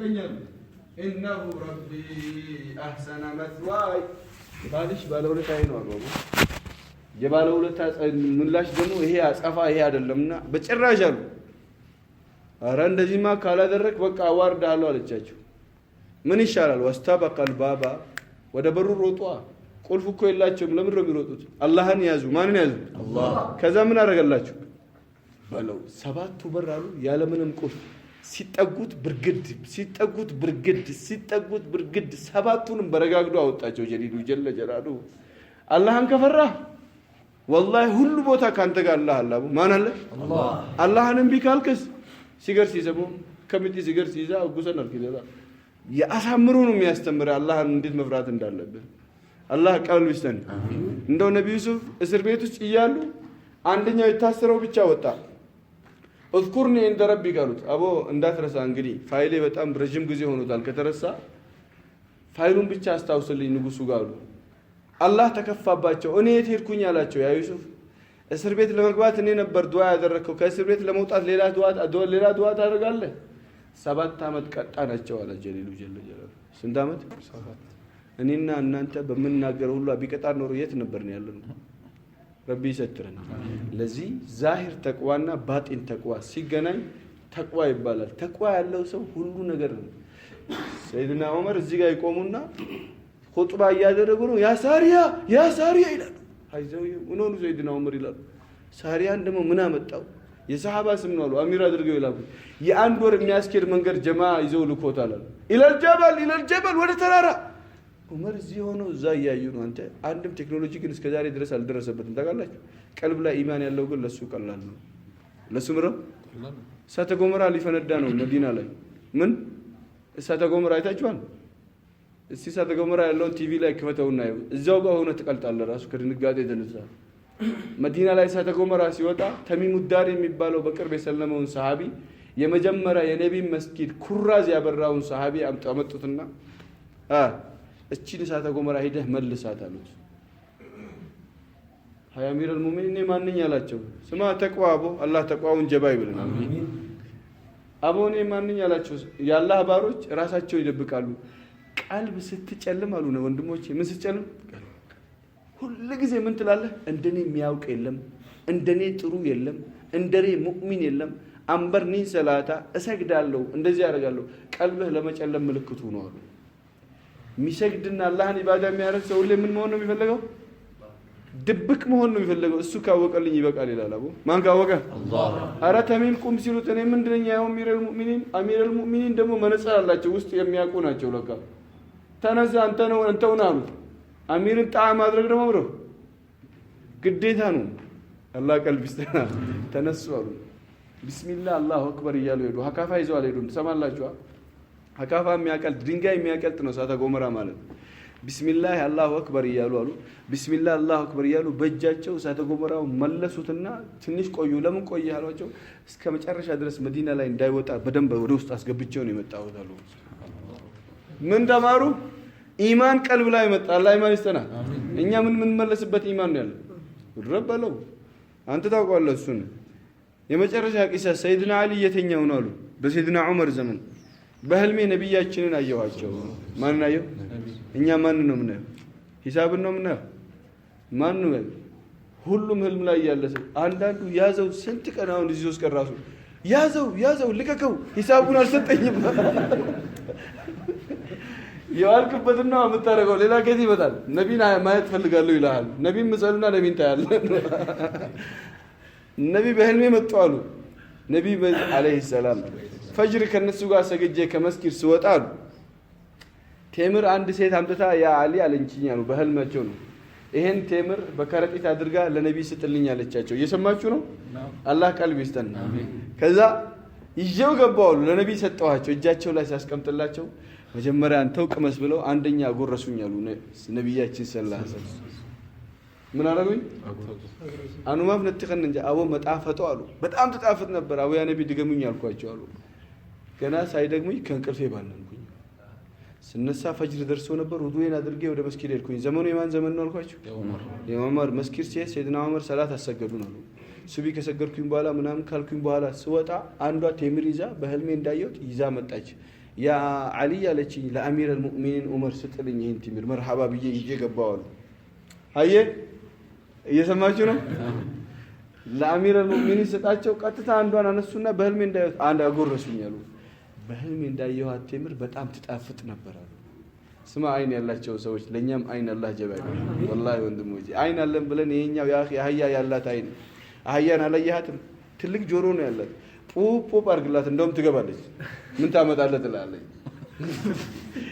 ይጠብቀኛል إنه ربي أحسن مثواي ባልሽ ባለውለታዬ ነው አባቡ የባለውለታ ምላሽ ደግሞ ይሄ አጻፋ ይሄ አይደለምና በጭራሽ አሉ አረ እንደዚህማ ካላደረክ በቃ አዋርዳለሁ አለቻቸው ምን ይሻላል ወስተበቀል ባባ ወደ በሩ ሮጧ ቁልፍ እኮ የላቸውም ለምን ነው የሚሮጡት አላህን ያዙ ማንን ያዙ አላህ ከዛ ምን አደረገላችሁ ባለው ሰባቱ በር አሉ ያለ ምንም ቁልፍ ሲጠጉት ብርግድ ሰባቱንም በረጋግዶ አወጣቸው ጀሊሉ ጀለ ጀላሉ አላህን ከፈራ والله ሁሉ ቦታ ካንተ ጋር አላህ አላሁ ማን አለ አላህ አላህን ቢካልከስ ሲገር ሲዘቡ ከሚቲ ሲገር ሲዛ ጉሰናል ከዛ ያሳምሩ ነው የሚያስተምር አላህን እንዴት መፍራት እንዳለበት አላህ ቃሉ ይስተን እንደው ነብዩ ዩሱፍ እስር ቤት ውስጥ ይያሉ አንደኛው የታሰረው ብቻ ወጣ اذكرني عند ربي قالوا ابو እንዳትረሳ እንግዲህ ፋይሌ በጣም ረጅም ጊዜ ሆኖታል ከተረሳ ፋይሉን ብቻ አስታውስልኝ ንጉሱ ጋር አላህ ተከፋባቸው እኔ የት ሄድኩኝ አላቸው ያ ዩሱፍ እስር ቤት ለመግባት እኔ ነበር ዱዓ ያደረከው ከእስር ቤት ለመውጣት ሌላ ዱዓ ታደርጋለህ 7 አመት ቀጣናቸው አለ ጀሊሉ ጀለ ጀላሉ ስንት አመት 7 እኔና እናንተ በመናገረው ሁሉ ቢቀጣን ኖሮ የት ነበር ነው ያለነው ረቢ ይሰጥረን ለዚህ ዛሂር ተቅዋና ባጢን ተቅዋ ሲገናኝ ተቅዋ ይባላል ተቅዋ ያለው ሰው ሁሉ ነገር ነው ሰይድና ዑመር እዚህ ጋር ይቆሙና ኹጥባ ያደረጉ ነው ያ ሳሪያ ይላሉ አይዘው ኡኖኑ ሰይድና ዑመር ይላሉ ሳሪያን ደግሞ ምን አመጣው የሰሃባ ስም ነው አሚር አድርገው ይላሉ የአንድ ወር የሚያስኬድ መንገድ ጀማ ይዘው ልኮታል ኢለል ጀበል ወደ ተራራ ዑመር እዚህ ሆኖ እዛ ያዩ ነው አንተ አንድም ቴክኖሎጂ ግን እስከ ዛሬ ድረስ አልደረሰበትም ታውቃላችሁ ቀልብ ላይ ኢማን ያለው ግን ለሱ ቀላል ነው ለሱ ምረው እሳተ ገሞራ ሊፈነዳ ነው መዲና ላይ ምን እሳተ ገሞራ አይታችኋል እስቲ እሳተ ገሞራ ያለውን ቲቪ ላይ ከፈተውና ይው እዛው ጋር ሆነ ተቀልጣለ ራሱ ከድንጋጤ የተነሳ መዲና ላይ እሳተ ገሞራ ሲወጣ ተሚሙ ዳሪ የሚባለው በቅርብ የሰለመውን ሰሃቢ የመጀመሪያ የነብይ መስጊድ ኩራዝ ያበራውን ሰሃቢ አመጡትና እቺን እሳተ ገሞራ ሄደህ መልሳት አሉት ሀያ አሚረል ሙእሚኒን ማንኛ ያላቸው ስማ ተቅዋቦ አላህ ተቅዋውን ጀባ ይብለናል አቦኔ ማንኛ ያላቸው ያላህ ባሮች ራሳቸው ይደብቃሉ ቀልብ ስትጨልም አሉ ነው ወንድሞቼ ምን ስትጨልም ሁሉ ጊዜ ምን ትላለህ እንደኔ የሚያውቅ የለም እንደኔ ጥሩ የለም እንደኔ ሙእሚን የለም አንበርኒ ሰላታ እሰግዳለሁ እንደዚህ ያደርጋለሁ ቀልብህ ለመጨለም ምልክቱ ነው አሉ ሚሰግድና አላህን ኢባዳ የሚያደርግ ሰው ሁሌ ምን መሆን ነው የሚፈልገው ድብቅ መሆን ነው የሚፈልገው እሱ ካወቀልኝ ይበቃል ይላል አቡ ማን ካወቀ አላህ አረ ተሚም ቁም ሲሉት እኔ ምንድነኛ ያው አሚረል ሙእሚኒን ደግሞ መነጽር አላቸው ውስጥ የሚያውቁ ናቸው ለካ ተነዛ አንተው ነው አሉት አሚርን ጣዓ ማድረግ ደግሞ ብሎ ግዴታ ነው አላህ ቀልብ ይስተና ተነሱ አሉ ቢስሚላህ አላሁ አክበር እያሉ ሄዱ ሀካፋ ይዘው አልሄዱም ትሰማላችሁ ሀካፋ የሚያቀልጥ ድንጋይ የሚያቀልጥ ነው እሳተ ገሞራ ማለት ቢስሚላህ አላሁ አክበር እያሉ አሉ ቢስሚላህ አላሁ አክበር እያሉ በእጃቸው እሳተ ገሞራው መለሱትና ትንሽ ቆዩ ለምን ቆየ አሏቸው እስከ መጨረሻ ድረስ መዲና ላይ እንዳይወጣ በደንብ ወደ ውስጥ አስገብቸው ነው የመጣሁት አሉ ምን ተማሩ ኢማን ቀልብ ላይ መጣ አላህ ኢማን ይስተና እኛ ምን መለስበት ኢማን ነው ያለው ረበለው አንተ ታውቃለህ እሱን የመጨረሻ ቂሳ ሰይድና አሊ የተኛው ነው አሉ በሰይድና ዑመር ዘመን በህልሜ ነብያችንን አየዋቸው ማን አየው እኛ ማን ነው ምናየው ሂሳብን ነው ምናየው ማን ነው ሁሉም ህልም ላይ ያለ ሰው አንዳንዱ ያዘው ስንት ቀን አሁን እዚህ ውስጥ ቀራሱ ያዘው ልቀቀው ሂሳቡን አልሰጠኝም ያልክበትና አምጣረገው ሌላ ጊዜ ይመጣል ነቢን ማየት ፈልጋለሁ ይላል ነቢን መሰልና ነቢን ታያለ ነቢ በህልሜ መጡ አሉ ነቢ አለይሂ ሰላም ፈጅር ከነሱ ጋር ሰግጄ ከመስጊድ ስወጣ አሉ ቴምር አንድ ሴት አምጥታ ያ አሊ አለችኝ አሉ በህልማቸው ነው ይሄን ቴምር በከረጢት አድርጋ ለነቢ ስጥልኝ አለቻቸው እየሰማችሁ ነው አላህ ቀልብ ይስጠን ከዛ ይዤው ገባው ለነቢ ሰጠዋቸው እጃቸው ላይ ሲያስቀምጥላቸው መጀመሪያ አንተው ቅመስ ብለው አንደኛ ጎረሱኝ አሉ ነብያችን ሰለላሁ ዐለይሂ ወሰለም ምን አረጉኝ አኑማፍ ነጥከን እንጂ አቦ መጣፈጡ አሉ በጣም ተጣፈጥ ነበር አቡ ያ ነቢ ድገሙኝ አልኳቸው አሉ ገና ሳይደግሙኝ ከንቅልፌ ባነንኩኝ ስነሳ ፈጅር ደርሶ ነበር ውዱኤን አድርጌ ወደ መስጊድ ሄድኩኝ ዘመኑ የማን ዘመን ነው አልኳቸው የዑመር መስጊድ ሲሄድ ሰይድና ዑመር ሰላት አሰገዱን አሉ ሱቢ ከሰገድኩኝ በኋላ ምናምን ካልኩኝ በኋላ ስወጣ አንዷ ቴምር ይዛ በህልሜ እንዳየሁት ይዛ መጣች ያ አሊ ያለችኝ ለአሚር አልሙእሚኒን ዑመር ስጥልኝ ይሄን ቲምር መርሐባ ብዬ ይዤ ገባዋለሁ። አየ እየሰማችሁ ነው። ለአሚር አልሙእሚኒን ስጣቸው ቀጥታ አንዷን አነሱና በህልሜ እንዳየሁት አንድ አጎረሱኝ አሉ። በህልሜ እንዳየኋት ቲምር በጣም ትጣፍጥ ነበር አሉ። ስማ አይን ያላቸው ሰዎች ለኛም አይን አላህ ጀባ ይበል። ወላሂ ወንድሞቼ አይን አለን ብለን ይሄኛው ያ አኺ አህያ ያላት አይን አህያን አላየሃትም? ትልቅ ጆሮ ነው ያላት። ፖፕ አርግላት እንደውም ትገባለች። ምን ታመጣለህ ትላለች።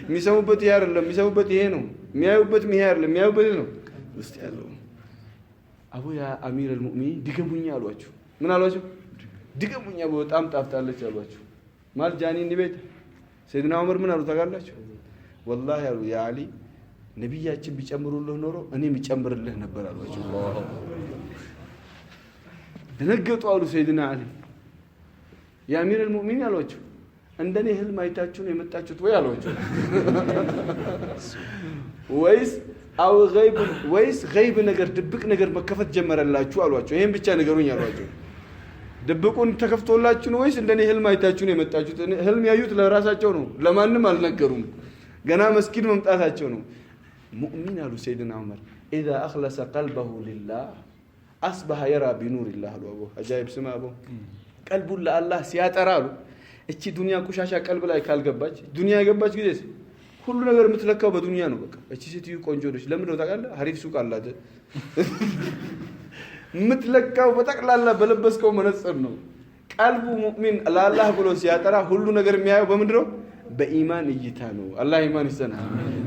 የሚሰሙበት ይሄ አይደለም፣ የሚሰሙበት ይሄ ነው። የሚያዩበት ይሄ አይደለም፣ የሚያዩበት ነው ውስጥ ያለው። አቡ ያ አሚር አልሙእሚኒን ድገሙኛ አሏቸው። ምን አሏቸው? ድገሙኛ በጣም ጣፍጣለች አሏቸው። ማል ጃኒን ቤት ሰይድና ዑመር ምን አሉ ታውቃላችሁ? ወላሂ አሉ ያ አሊ ነብያችን ቢጨምሩልህ ኖሮ እኔም ይጨምርልህ ነበር አሏቸው። ደነገጡ አሉ ሰይድና አሊ። ያ አሚር አልሙእሚኒን አሏቸው እንደኔ ህልም አይታችሁ ነው የመጣችሁት ወይ አሏቸው። ወይስ ገይብ ነገር ድብቅ ነገር መከፈት ጀመረላችሁ አሏቸው። ይሄን ብቻ ነገሩኝ አሏቸው። ድብቁን ተከፍቶላችሁ ነው ወይስ እንደኔ ህልም አይታችሁ ነው የመጣችሁት? ህልም ያዩት ለራሳቸው ነው፣ ለማንም አልነገሩም። ገና መስጊድ መምጣታቸው ነው። ሙእሚን አሉ ሰይድና ዑመር ኢዛ አኽለሰ ቀልበሁ ሊላህ አስበሐ የራ ቢኑሪላህ አሉ። አቡ አጃይብ ስማ አቡ ቀልቡን ለአላህ ሲያጠራ አሉ እቺ ዱንያ ቆሻሻ ቀልብ ላይ ካልገባች ዱንያ የገባች ጊዜ ሁሉ ነገር የምትለካው በዱንያ ነው። በቃ እቺ ሴትዮ ቆንጆ ነች ለምን ነው ታውቃለህ? ሀሪፍ ሱቅ አላት። የምትለካው በጠቅላላ በለበስከው መነጽር ነው። ቀልቡ ሙእሚን ለአላህ ብሎ ሲያጠራ ሁሉ ነገር የሚያየው በምንድን ነው? በኢማን እይታ ነው። አላህ ኢማን ይሰና።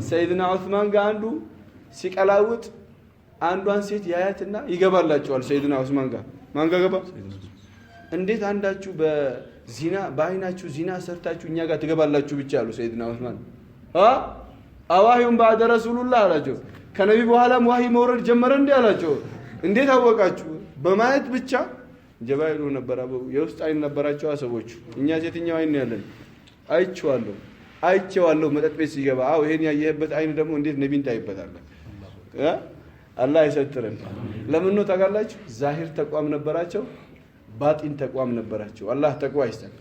ሰይድና ዑስማን ጋር አንዱ ሲቀላውጥ አንዷን ሴት ያያትና ይገባላቸዋል። ሰይድና ዑስማን ጋር ማን ጋር ገባ? እንዴት አንዳችሁ በዚና በአይናችሁ ዚና ሰርታችሁ እኛ ጋር ትገባላችሁ ብቻ አሉ ሰይድና ዑስማን። አዋሂውን ባደ ረሱሉላህ አላቸው። ከነቢ በኋላም ዋሂ መውረድ ጀመረ እንዴ አላቸው። እንዴት አወቃችሁ? በማየት ብቻ ጀባይሉ ነበር። የውስጥ አይን ነበራቸው ሰዎቹ። እኛ የትኛው አይን ያለን? አይቼዋለሁ መጠጥ ቤት ሲገባ። ይሄን ያየህበት አይን ደግሞ እንዴት ነቢን ታይበታለህ? አላህ ይሰጥረን። ለምን ነው ታውቃላችሁ? ዛሂር ተቋም ነበራቸው፣ ባጢን ተቋም ነበራቸው። አላህ ተቋ ይስጠን።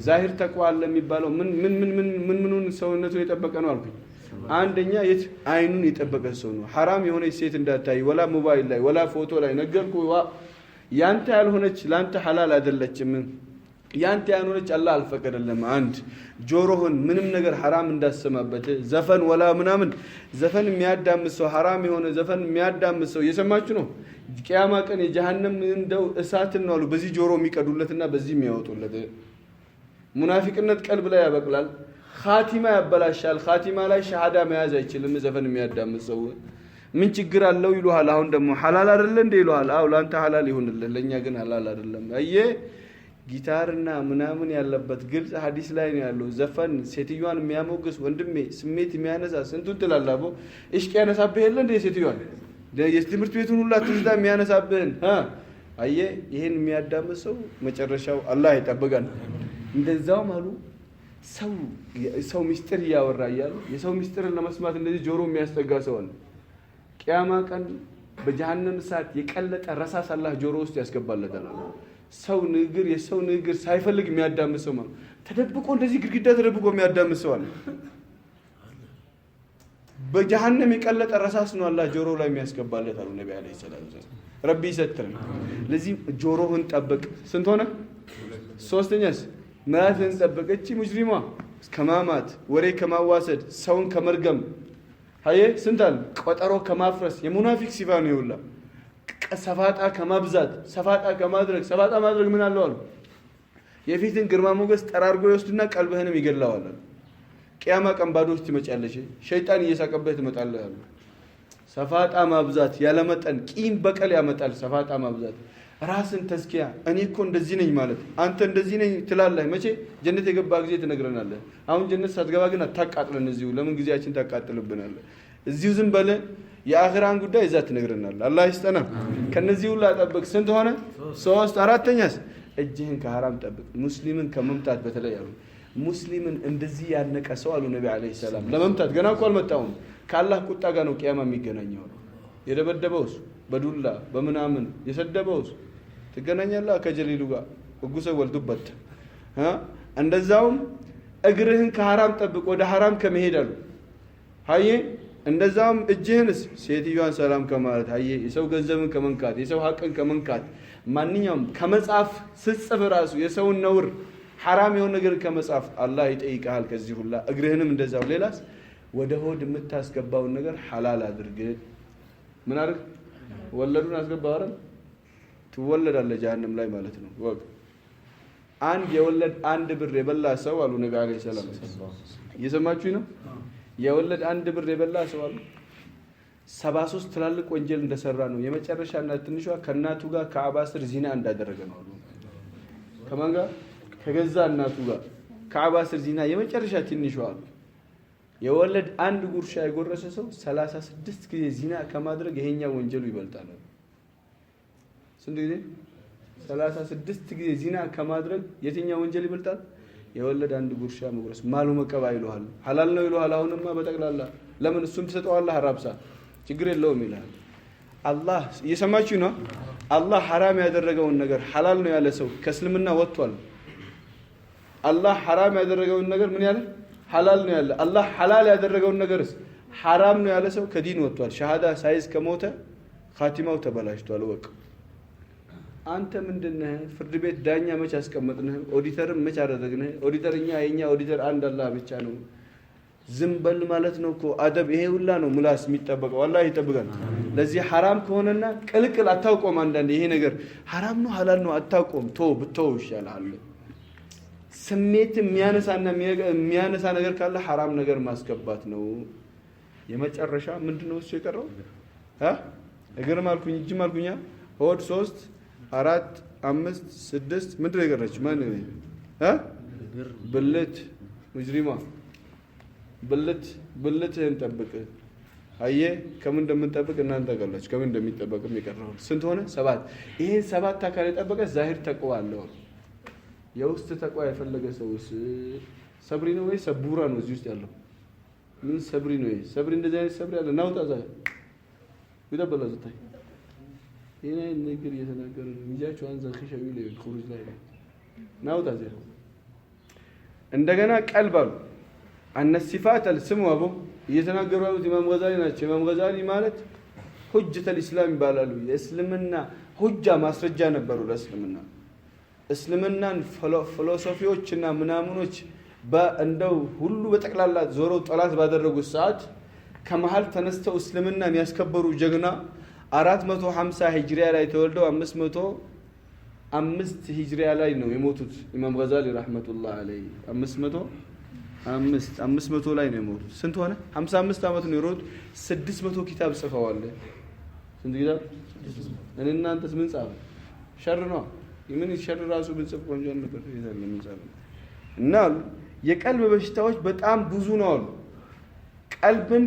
ዛሂር ተቋ አለ የሚባለው ምኑን ሰውነቱን የጠበቀ ነው አልኩኝ። አንደኛ አይኑን የጠበቀ ሰው ነው። ሐራም የሆነች ሴት እንዳታይ ወላ ሞባይል ላይ ወላ ፎቶ ላይ ነገርኩ። ያንተ ያልሆነች ላንተ ሐላል አይደለችም። ያንተ ያልሆነች አላህ አልፈቀደለም። አንድ ጆሮህን ምንም ነገር ሐራም እንዳሰማበት ዘፈን ወላ ምናምን ዘፈን የሚያዳምስ ሰው ሐራም የሆነ ዘፈን የሚያዳምስ ሰው እየሰማችሁ ነው። ቂያማ ቀን የጀሃነም እንደው እሳትን ነው አሉ በዚህ ጆሮ የሚቀዱለትና በዚህ የሚያወጡለት። ሙናፊቅነት ቀልብ ላይ ያበቅላል፣ ኻቲማ ያበላሻል። ኻቲማ ላይ ሸሃዳ መያዝ አይችልም ዘፈን የሚያዳምስ ሰው። ምን ችግር አለው ይሉሃል። አሁን ደግሞ ሐላል አይደለ እንደ ይሉሃል። ላንተ ሐላል ይሁንልህ፣ ለኛ ግን ሐላል አይደለም። ጊታርና ምናምን ያለበት ግልጽ ሐዲስ ላይ ነው ያለው። ዘፈን ሴትዮዋን የሚያሞግስ ወንድሜ ስሜት የሚያነሳ ስንቱን ትላላቦ እሽቅ ያነሳብህ የለ እንደ ሴትዮዋን የትምህርት ቤቱን ሁላ ትዝታ የሚያነሳብህን ይሄን የሚያዳምጥ ሰው መጨረሻው አላህ ይጠብቀን። እንደዛውም አሉ ሰው ሚስጥር እያወራ እያሉ የሰው ሚስጥርን ለመስማት እንደዚህ ጆሮ የሚያስጠጋ ሰው አለ። ቂያማ ቀን በጀሃነም እሳት የቀለጠ ረሳስ አላህ ጆሮ ውስጥ ያስገባለታል። የሰው ንግግር ሳይፈልግ የሚያዳምጥ ሰው ማለት ተደብቆ እንደዚህ ግድግዳ ተደብቆ የሚያዳምጥ ሰው አለ። በጀሃነም የቀለጠ ረሳስ ነው አላህ ጆሮ ላይ የሚያስገባለት አሉ ነብዩ አለይሂ ሰላም። ረቢ ይሰጥረን። ለዚህ ጆሮህን ጠብቅ። ስንት ሆነ? ሶስተኛስ ምላስህን ጠብቅ። እቺ ሙጅሪማ ከማማት ወሬ ከማዋሰድ ሰውን ከመርገም ስንት አለ? ቀጠሮ ከማፍረስ የሙናፊቅ ሲፋ ነው ይውላ። ሰፋጣ ከማብዛት ሰፋጣ ከማድረግ ሰፋጣ ማድረግ ምን አለው አሉ የፊትን ግርማ ሞገስ ጠራርጎ ይወስድና ቀልብህንም ይገላዋል። ቂያማ ቀን ባዶች ትመጫለሽ፣ ሸይጣን እየሳቀበት ትመጣለህ አሉ። ሰፋጣ ማብዛት ያለመጠን ቂም በቀል ያመጣል። ሰፋጣ ማብዛት ራስን ተስኪያ እኔ እኮ እንደዚህ ነኝ ማለት አንተ እንደዚህ ነኝ ትላለህ። መቼ ጀነት የገባ ጊዜ ትነግረናለህ። አሁን ጀነት ሳትገባ ግን አታቃጥለን። እዚሁ ለምን ጊዜያችን ታቃጥልብናለህ? እዚሁ ዝም በለ የአኺራን ጉዳይ እዛ ትነግረናለህ። አላህ ይስጠና። ከነዚህ ሁሉ አጠብቅ። ስንት ሆነ? 3። አራተኛስ እጅህን ከሐራም ጠብቅ። ሙስሊምን ከመምታት በተለይ አሉ ሙስሊምን እንደዚህ ያነቀ ሰው አሉ ነብዩ አለይሂ ሰላም ለመምታት ገና እኮ አልመጣውም። ከአላህ ቁጣ ጋር ነው ቂያማ የሚገናኘው። የደበደበውስ በዱላ በምናምን የሰደበውስ ትገናኛለህ ከጀሊሉ ጋር ወጉሰ ወልዱበት እንደዛውም እግርህን ከሐራም ጠብቅ ወደ ሐራም ከመሄድ አሉ። አየ እንደዛም እጅህንስ ሴትዮዋን ሰላም ከማለት አየ የሰው ገንዘብን ከመንካት የሰው ሐቅን ከመንካት ማንኛውም ከመጻፍ ስትጽፍ ራሱ የሰውን ነውር ሐራም የሆነ ነገር ከመጻፍ አላህ ይጠይቃል ከዚህ ሁላ። እግርህንም እንደዛው። ሌላስ ወደ ሆድ የምታስገባውን ነገር ሐላል አድርግ። ምን አድርግ? ወለዱን አስገባው አይደል? ትወለዳለህ ጀሃነም ላይ ማለት ነው። ወቅ አንድ የወለድ አንድ ብር የበላ ሰው አሉ ነብዩ አለይሂ ሰላም። እየሰማችሁ ነው? የወለድ አንድ ብር የበላ ሰው አሉ 73 ትላልቅ ወንጀል እንደሰራ ነው። የመጨረሻ እና ትንሿ ከእናቱ ጋር ከአባ ስር ዚና እንዳደረገ ነው አሉ። ከማን ጋር? ከገዛ እናቱ ጋር ከአባ ስር ዚና የመጨረሻ ትንሿ አሉ። የወለድ አንድ ጉርሻ የጎረሰ ሰው 36 ጊዜ ዚና ከማድረግ ይሄኛ ወንጀሉ ይበልጣል። ስንት ጊዜ? 36 ጊዜ ዚና ከማድረግ የትኛው ወንጀል ይበልጣል? የወለድ አንድ ጉርሻ መጉረስ። ማሉ መቀባ ይሉሃል፣ ሐላል ነው ይሉሃል። አሁንማ በጠቅላላ ለምን እሱም ትሰጠዋለህ ሐራብሳ ችግር የለውም ይላል። አላህ እየሰማችሁ ነው? አላህ ሐራም ያደረገውን ነገር ሐላል ነው ያለ ሰው ከእስልምና ወጥቷል። አላህ ሐራም ያደረገውን ነገር ምን ያለ ሐላል ነው ያለ። አላህ ሐላል ያደረገውን ነገርስ ሐራም ነው ያለ ሰው ከዲን ወጥቷል። ሸሃዳ ሳይዝ ከሞተ ኻቲማው ተበላሽቷል። ወቅ አንተ ምንድነህ? ፍርድ ቤት ዳኛ መች አስቀመጥነህ? ኦዲተርም መች አደረግነህ? ኦዲተርኛ የኛ ኦዲተር አንድ አላህ ብቻ ነው። ዝም በል ማለት ነው እኮ አደብ። ይሄ ሁላ ነው ምላስ የሚጠበቀው። አላህ ይጠብቀን። ለዚህ ሐራም ከሆነና ቅልቅል አታውቆም። አንዳንዴ ይሄ ነገር ሐራም ነው ሐላል ነው አታውቆም። ብተው ይሻላል። ስሜት የሚያነሳ ነገር ካለ ሐራም ነገር ማስገባት ነው። የመጨረሻ ምንድነው እሱ የቀረው? እግር ማልኩኝ እጅ ማልኩኛ ሆድ 3 4 5 6 ምንድነው የቀረች? ማን ነው? ብልት ሙጅሪማ ብልትህን ጠብቅ። አየ ከምን እንደምንጠብቅ እናንተ ጋላችሁ ከምን እንደሚጠበቅም የቀረው ስንት ሆነ? 7። ይሄን 7 አካል የጠበቀ ዛሂር ተቅዋ አለው። የውስጥ ተቅዋ የፈለገ ሰውስ ሰብሪ ነው ወይ ሰቡራ ነው? እዚህ ውስጥ ያለው ምን ሰብሪ ነው? ሰብሪ እንደዚህ አይነት ሰብሪ አለ። ናውጣ ዛ ይደበላ ዘታይ ይሄ ነገር እየተናገረ ነው። ይጃችሁ አንዘ ኺሻዊ ላይ ኹሩጅ ላይ ናውጣ ዛ እንደገና ቀልብ አሉ አነ ሲፋት አልስሙ አቡ እየተናገሩ ያሉት ኢማም ገዛሊ ናቸው። ኢማም ገዛሊ ማለት ሁጀተል ኢስላም ይባላሉ። የእስልምና ሁጃ ማስረጃ ነበሩ ለእስልምና። እስልምናን ፊሎሶፊዎችና ምናምኖች እንደው ሁሉ በጠቅላላ ዞረው ጠላት ባደረጉት ሰዓት ከመሃል ተነስተው እስልምናን ያስከበሩ ጀግና 450 ሂጅሪያ ላይ ተወልደው 505 ሂጅሪያ ላይ ነው የሞቱት ኢማም ገዛሊ ረህመቱላህ ዐለይሂ 500 ላይ ነው የሞቱት። ስንት ሆነ? 55 አመት ነው የሮጡት። 600 ኪታብ ጽፈዋል። ስንት ኪታብ? እኔ እናንተስ ምን ጻፈ? ሸር ነው። ምን ሸር ራሱ ብንጽፍ ቆንጆ ነበር ይላል ምን ጻፈ? እና የቀልብ በሽታዎች በጣም ብዙ ነው አሉ። ቀልብን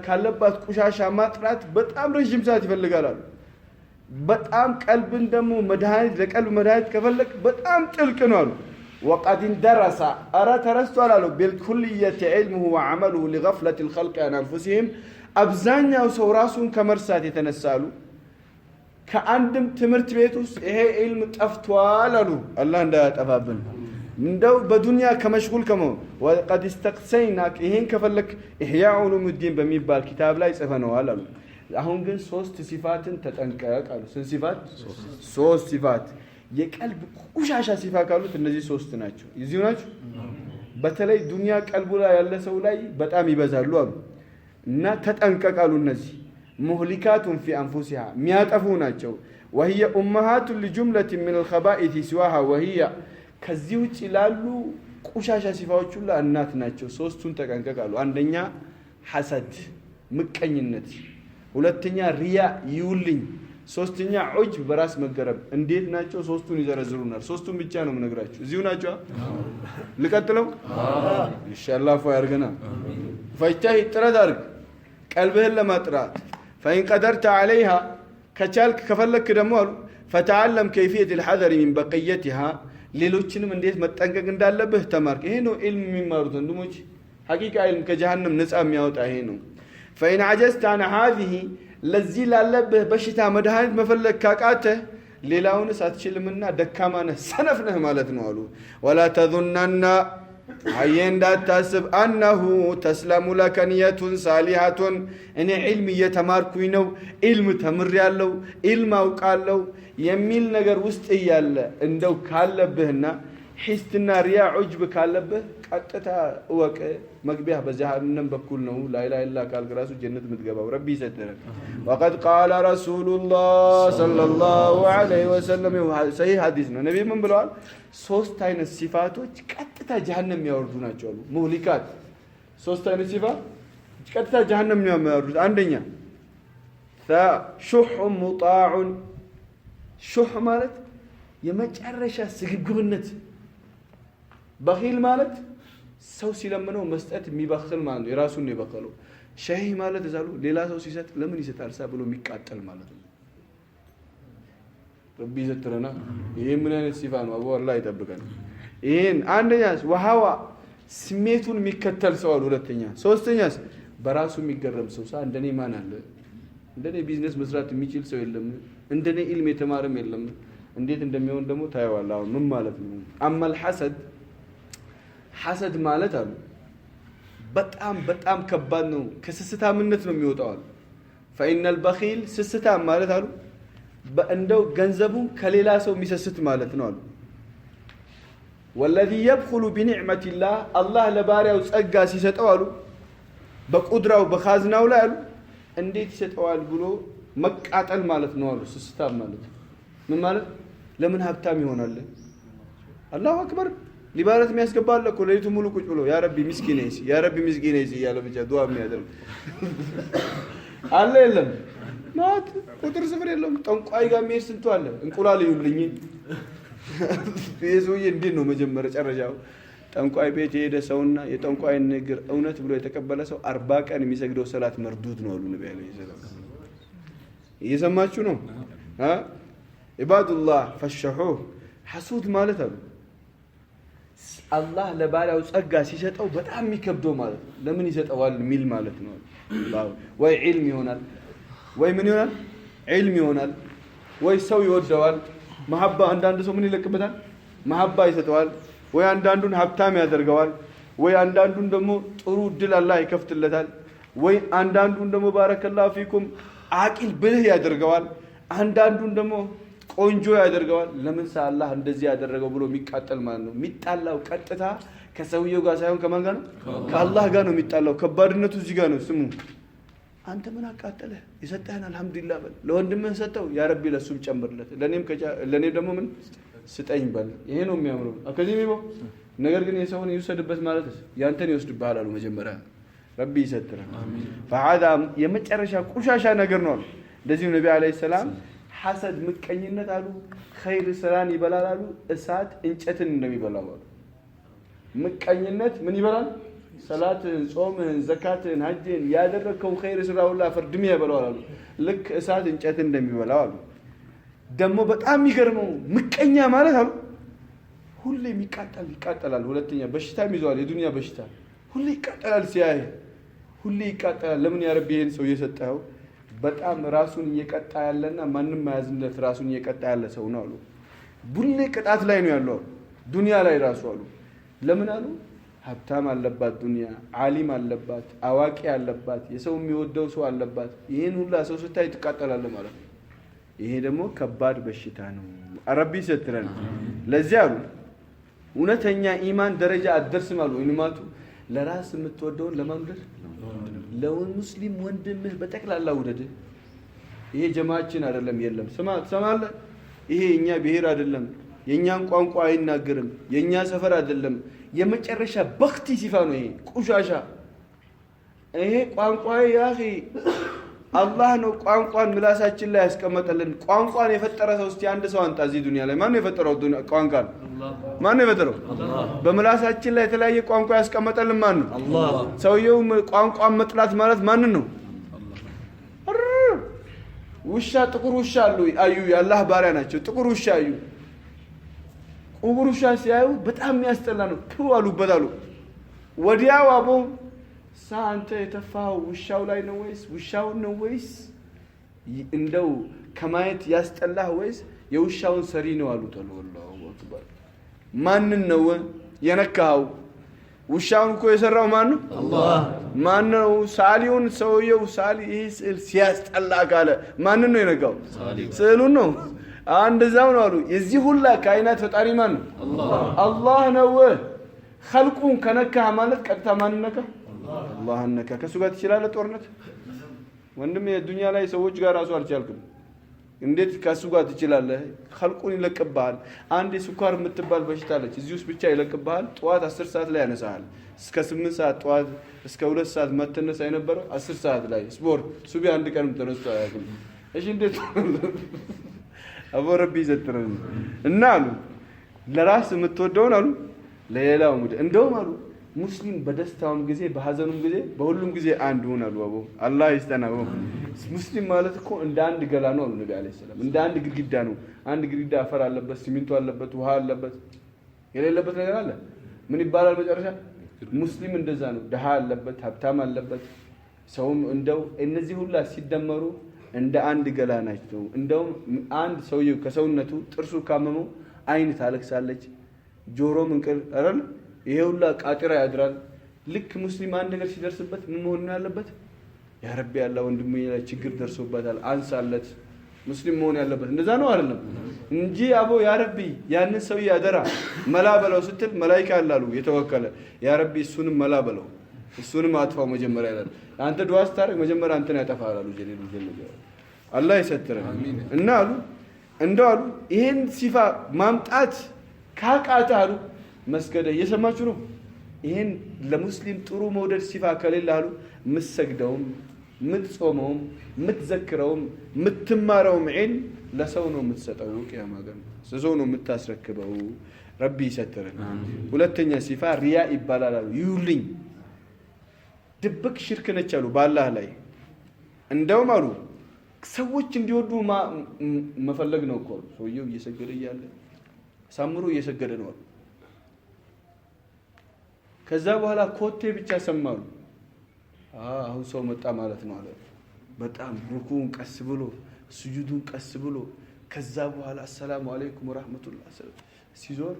ካለባት ቆሻሻ ማጥራት በጣም ረጅም ሰዓት ይፈልጋል አሉ። በጣም ቀልብን ደግሞ መድኃኒት ለቀልብ መድኃኒት ከፈለክ በጣም ጥልቅ ነው አሉ። وقد درس ترست على بالكلية علمه وعمله لغفلة الخلق عن أنفسهم أبزانيا وسوراسون كمرسات يتنسالوا كأندم تمرت بيتوس إيه علم تفتوالوا الله عنده تفابن من دو بدنيا كمشغول كمان وقد استقسيناك إهين كفلك إحياء علوم الدين بميبال كتاب لا يسفنوا على አሁን ግን 3 ሲፋትን ተጠንቀቅ አሉ። ስንት ሲፋት? 3 ሲፋት የቀልብ ቆሻሻ ሲፋ ካሉት እነዚህ 3 ናቸው። እዚሁ ናቸው። በተለይ ዱንያ ቀልቡ ላይ ያለ ሰው ላይ በጣም ይበዛሉ አሉ እና ተጠንቀቃሉ። እነዚህ ሙህሊካቱን ፊ አንፉሲሃ የሚያጠፉ ናቸው። وهي امهات لجمله من الخبائث سواها وهي ከዚህ ውጪ ላሉ ቆሻሻ ሲፋዎች ሁሉ እናት ናቸው። 3ቱን ተጠንቀቃሉ። አንደኛ ሐሰድ ምቀኝነት፣ ሁለተኛ ሪያ ይውልኝ፣ ሶስተኛ ዑጅብ በራስ መገረብ። እንዴት ናቸው? 3ቱን ይዘረዝሩናል። 3ቱን ብቻ ነው የምነግራችሁ። እዚሁ ናቸው። ልቀጥለው ኢንሻአላህ ፈያርገና ፈይታይ ጥረት አድርግ ቀልብህን ለማጥራት فإن قدرت عليها ከቻልክ ከፈለክ ደግሞ አሉ فتعلم كيفية الحذر من بقيتها ሌሎችንም እንዴት መጠንቀቅ እንዳለብህ ተማርክ። ይሄ ነው ዒልም የሚማሩት ወንድሞች። ሐቂቃ ዒልም ከጀሃነም ነፃ የሚያወጣ ይሄ ነው። فإن عجزت عن هذه ለዚህ ላለብህ በሽታ መድኃኒት መፈለግ ካቃተህ ሌላውንስ አትችልምና ደካማ ነህ ሰነፍ ነህ ማለት ነው አሉ። ولا تظنن عين دا تاسب أنه تسلم لك نية صالحة إن علم يتماركوينو علم تمريالو علم أوقالو يميل نجر وسط إيالا إندو كالبهنا حستنا رياء عجب كالبه قطتا وك مقبيها بجهنم بكلنه لا اله الا قال راسو جنة متغباو ربي سترك وقد قال رسول الله صلى الله عليه وسلم صحيح حديثنا نبي من بلوال ሶስት አይነት ሲፋቶች ቀጥታ ጀሃነም ያወርዱ ናቸው አሉ ሙህሊካት ሶስት አይነት ሲፋት ቀጥታ ጀሃነም ያወርዱ አንደኛ ሹህ ሙጣዕ ሹህ ማለት የመጨረሻ ስግብግብነት በኺል ማለት ሰው ሲለምነው መስጠት የሚበخል ማለት ነው የራሱን ነው የበخለው ሸሂ ማለት እዛሉ ሌላ ሰው ሲሰጥ ለምን ይሰጣል ብሎ የሚቃጠል ማለት ነው ረቢ ዘትረና ይሄ ምን አይነት ሲፋ ነው አቡ አላህ ይጠብቀን ይሄን አንደኛስ ወሃዋ ስሜቱን የሚከተል ሰው አሉ ሁለተኛ ሶስተኛስ በራሱ የሚገረም ሰው እንደኔ ማን አለ እንደኔ ቢዝነስ መስራት የሚችል ሰው የለም እንደኔ ኢልም የተማረም የለም እንዴት እንደሚሆን ደግሞ ታየዋለህ አሁን ምን ማለት ነው አማል ሐሰድ ማለት አሉ በጣም ከባድ ነው ከስስታምነት ነው የሚወጣው አሉ فإن البخيل ስስታም ማለት አሉ በእንደው ገንዘቡን ከሌላ ሰው የሚሰስት ማለት ነው አሉ والذي يبخل بنعمة الله الله ለባሪያው ጸጋ ሲሰጠው አሉ በቁድራው በኻዝናው ላይ አሉ እንዴት ይሰጠዋል ብሎ መቃጠል ማለት ነው አሉ ስስታም ማለት ምን ማለት ለምን ሀብታም ይሆናል አላሁ አክበር ሊባረት የሚያስገባል እኮ ለይቱ ሙሉ ቁጭ ብሎ ያ ረቢ ምስኪን ነኝ ያ ረቢ ምስኪን ነኝ ያለ ብቻ ዱዓ የሚያደርግ አለ የለም ማት ቁጥር ስፍር የለም ጠንቋይ ጋር የሚሄድ ስንቱ አለ እንቁላል ይውልኝ የሰውዬ እንዴት ነው መጀመሪያ ጨረጃው ጠንቋይ ቤት የሄደ ሰውና የጠንቋይ ንግር እውነት ብሎ የተቀበለ ሰው 40 ቀን የሚሰግደው ሰላት መርዱድ ነው አሉ ነብዩ አለይሂ ሰላም እየሰማችሁ ነው ኢባዱላህ ፈሽሁ ሐሱድ ማለት አሉ አላህ ለባሪያው ጸጋ ሲሰጠው በጣም የሚከብደው ማለት ለምን ይሰጠዋል ሚል ማለት ነው ወይ ዒልም ይሆናል ወይ ምን ይሆናል ዒልም ይሆናል ወይ ሰው ይወደዋል መሐባ አንዳንድ ሰው ምን ይለቅበታል መሐባ ይሰጠዋል ወይ አንዳንዱን ሀብታም ያደርገዋል ወይ አንዳንዱን ደግሞ ጥሩ ድል አላህ ይከፍትለታል ወይ አንዳንዱን ደግሞ ባረከላሁ ፊኩም አቂል ብልህ ያደርገዋል አንዳንዱን ደግሞ ቆንጆ ያደርገዋል ለምን አላህ እንደዚህ ያደረገው ብሎ የሚቃጠል ማለት ነው የሚጣላው ቀጥታ ከሰውየው ጋር ሳይሆን ከማን ጋር ነው ከአላህ ጋር ነው የሚጣላው ከባድነቱ እዚህ ጋር ነው ስሙ አንተ ምን አቃጠለ ይሰጣህን አልহামዱሊላህ በል ለወንድምህ ሰጠው ያ ረቢ ለሱም ጨምርለት ለኔም ደግሞ ምን ስጠኝ በል ይሄ ነው የሚያምረው ከዚህ ነው ነገር ግን የሰውን ይወሰድበት ማለት ያንተን ይወስድብሃል አሉ መጀመሪያ ረቢ ይሰጥራል አሜን فهذا የመጨረሻ ቁሻሻ ነገር ነው እንደዚህ ነብዩ አለይሂ ሰላም ሐሰድ ምቀኝነት አሉ ኸይር ስራን ይበላል አሉ እሳት እንጨትን እንደሚበላው አሉ ምቀኝነት ምን ይበላል ሰላትን ጾምን ዘካትን ሐጅን ያደረከው ኸይር ስራው ሁሉ ፈርድም ይበላል አሉ ልክ እሳት እንጨትን እንደሚበላው አሉ ደግሞ በጣም ይገርመው ምቀኛ ማለት አሉ ሁሌ ይቃጠላል ሁለተኛ በሽታም ይዟል የዱንያ በሽታ ሁሌ ይቃጠላል ሲያይ ሁሌ ይቃጠላል ለምን ያ ረቢ ይሄን ሰው እየሰጠው በጣም ራሱን እየቀጣ ያለና ማንንም ማያዝነት ራሱን እየቀጣ ያለ ሰው ነው አሉ ሁሌ ቅጣት ላይ ነው ያለው ዱንያ ላይ ራሱ አሉ ለምን አሉ ሀብታም አለባት ዱንያ ዓሊም አለባት አዋቂ አለባት የሰው የሚወደው ሰው አለባት ይሄን ሁሉ ሰው ስታይ ትቃጠላለ ማለት ነው ይሄ ደግሞ ከባድ በሽታ ነው አረቢ ሰትረን ለዚህ አሉ እውነተኛ ኢማን ደረጃ አደርስም አሉ ኢማቱ ለራስ የምትወደውን ለማምደር ለሙስሊም ወንድምህ በተክላላ ወደደ ይሄ ጀማዓችን አይደለም የለም ሰማለ ይሄ እኛ ብሄር አይደለም የኛን ቋንቋ አይናገርም የኛ ሰፈር አይደለም የመጨረሻ በክቲ ሲፋ ነው ይሄ ቁሻሻ ይሄ ቋንቋ ያኺ አላህ ነው ቋንቋን ምላሳችን ላይ ያስቀመጠልን ቋንቋን የፈጠረ ሰው እስቲ አንድ ሰው አንጣ እዚህ ዱንያ ላይ ማን ነው የፈጠረው ቋንቋን ማን ነው የፈጠረው በምላሳችን ላይ የተለያየ ቋንቋ ያስቀመጠልን ማን ነው አላህ ሰውየው ቋንቋን መጥላት ማለት ማን ነው ውሻ ጥቁር ውሻ አዩ የአላህ ባሪያ ናቸው ጥቁር ውሻ አዩ ኡጉሩሻ ሲያዩ በጣም የሚያስጠላ ነው ተዋሉበት አሉ ወዲያው አቦ ሳንተ የተፋው ውሻው ላይ ነው ወይስ ውሻው ነው ወይስ እንደው ከማየት ያስጠላህ ወይስ የውሻውን ሰሪ ነው አሉ ተወላሁ አክበር ማን ነው የነካው ውሻውን እኮ የሰራው ማን ነው? አላህ። ማን ነው ሳሊውን ሰውየው ሳሊ ይሄ ስዕል ሲያስጠላ ካለ ማን ነው የነጋው? ስዕሉን ነው። እንደዛው ነው አሉ። የዚህ ሁላ ካይናት ፈጣሪ ማን ነው? አላህ ነው። خلقون ከነካ ማለት ቀጥታ ማን ነካ? አላህን ነካ። ከሱ ጋር ትችላለህ ጦርነት? ወንድም የዱንያ ላይ ሰዎች ጋር ራሱ አልቻልክም። እንዴት ከሱ ጋር ትችላለህ? خلقون ይለቅብሃል። አንድ ስኳር የምትባል በሽታ አለች። እዚህ ውስጥ ብቻ ይለቅብሃል። ጠዋት 10 ሰዓት ላይ ያነሳሃል። እስከ 8 ሰዓት ጠዋት እስከ 2 ሰዓት መተነሳ የነበረው 10 ሰዓት ላይ ስፖርት ሱቢ አንድ ቀንም ተነስቶ አያውቅም። እሺ እንዴት አቦ ረቢ ይዘጥረን እና አሉ ለራስ የምትወደውን አሉ ለሌላው ሙድ እንደውም አሉ ሙስሊም በደስታውም ጊዜ በሐዘኑም ጊዜ በሁሉም ጊዜ አንድ ሆናሉ። አቦ አላህ ይስተናው። ሙስሊም ማለት እኮ እንደ አንድ ገላ ነው አሉ ነብዩ አለይሂ ሰላም። እንደ አንድ ግድግዳ ነው። አንድ ግድግዳ አፈር አለበት፣ ሲሚንቶ አለበት፣ ውሃ አለበት። የሌለበት ነገር አለ? ምን ይባላል መጨረሻ? ሙስሊም እንደዛ ነው። ደሃ አለበት፣ ሀብታም አለበት። ሰውም እንደው እነዚህ ሁላ ሲደመሩ እንደ አንድ ገላ ናቸው። እንደውም አንድ ሰውየው ከሰውነቱ ጥርሱ ካመመው አይን ታለቅሳለች፣ ጆሮም እንቅል አይደል? ይሄ ሁላ ቃጥራ ያድራል። ልክ ሙስሊም አንድ ነገር ሲደርስበት ምን መሆን ነው ያለበት? ያ ረቢ ያላ ወንድሜ ላይ ችግር ደርሶበታል አንሳለት ሙስሊም መሆን ያለበት እንደዛ ነው አይደለም? እንጂ አቦ ያ ረቢ ያንን ሰው ያደራ መላ በለው ስትል መላእክት አላሉ የተወከለ ያ ረቢ እሱንም መላ በለው እሱንም አጥፋው መጀመሪያ ይላል። አንተ ዱዓ ስታደርግ መጀመሪያ አንተን ያጠፋል አሉ ጀሊሉ ጀለለ አላህ ይሰትረን እና አሉ እንደው አሉ ይሄን ሲፋ ማምጣት ካቃታ አሉ መስገደ እየሰማችሁ ነው። ይሄን ለሙስሊም ጥሩ መውደድ ሲፋ ከሌለ አሉ ምትሰግደውም ምትጾመውም ምትዘክረውም ምትማረውም ዒልም ለሰው ነው የምትሰጠው። ቂያማ ቀን ሰው ነው የምታስረክበው። ረቢ ይሰትረን። ሁለተኛ ሲፋ ሪያ ይባላል አሉ ይውልኝ ድብቅ ሽርክ ነች አሉ በአላህ ላይ። እንደውም አሉ ሰዎች እንዲወዱ መፈለግ ነው እኮ ሰውየው እየሰገደ እያለ ሳምሮ እየሰገደ ነው አሉ። ከዛ በኋላ ኮቴ ብቻ ሰማሉ። አሁን ሰው መጣ ማለት ነው አለ። በጣም ሩኩን ቀስ ብሎ ስጁዱን ቀስ ብሎ ከዛ በኋላ አሰላሙ አለይኩም ወራህመቱላህ ሲዞር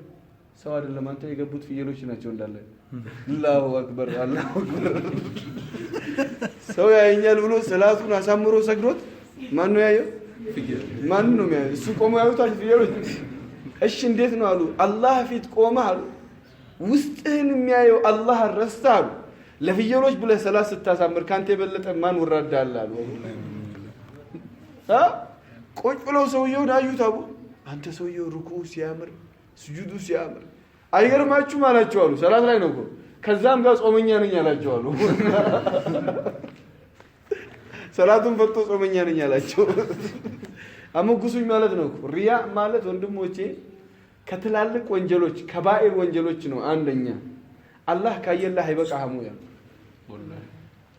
ሰው አይደለም አንተ የገቡት ፍየሎች ናቸው እንዳለ። አላሁ አክበር አላሁ አክበር። ሰው ያየኛል ብሎ ሰላቱን አሳምሮ ሰግዶት ማን ነው ያየው? ማን ነው የሚያየው? እሱ ቆሞ ያዩታል ፍየሎች። እሺ እንዴት ነው አሉ አላህ ፊት ቆመህ አሉ ውስጥህን የሚያየው አላህ ረስተህ ለፍየሎች ብለህ ሰላት ስታሳምር ካንተ የበለጠ ማን ወራዳል አሉ። ቁጭ ብለው ሰውየውን አዩት። አቡ አንተ ሰውየው ሩኩዕ ሲያምር ስጁዱ ሲያምር አይገርማችሁም አላቸው አሉ። ሰላት ላይ ነው እኮ ከዛም ጋር ጾመኛ ነኝ አላቸው አሉ። ሰላቱን ፈቶ ጾመኛ ነኝ አላቸው። አመጉሱኝ ማለት ነው። ሪያ ማለት ወንድሞቼ ከትላልቅ ወንጀሎች ከባኢር ወንጀሎች ነው። አንደኛ አላህ ካየልህ አይበቃህም ወይ?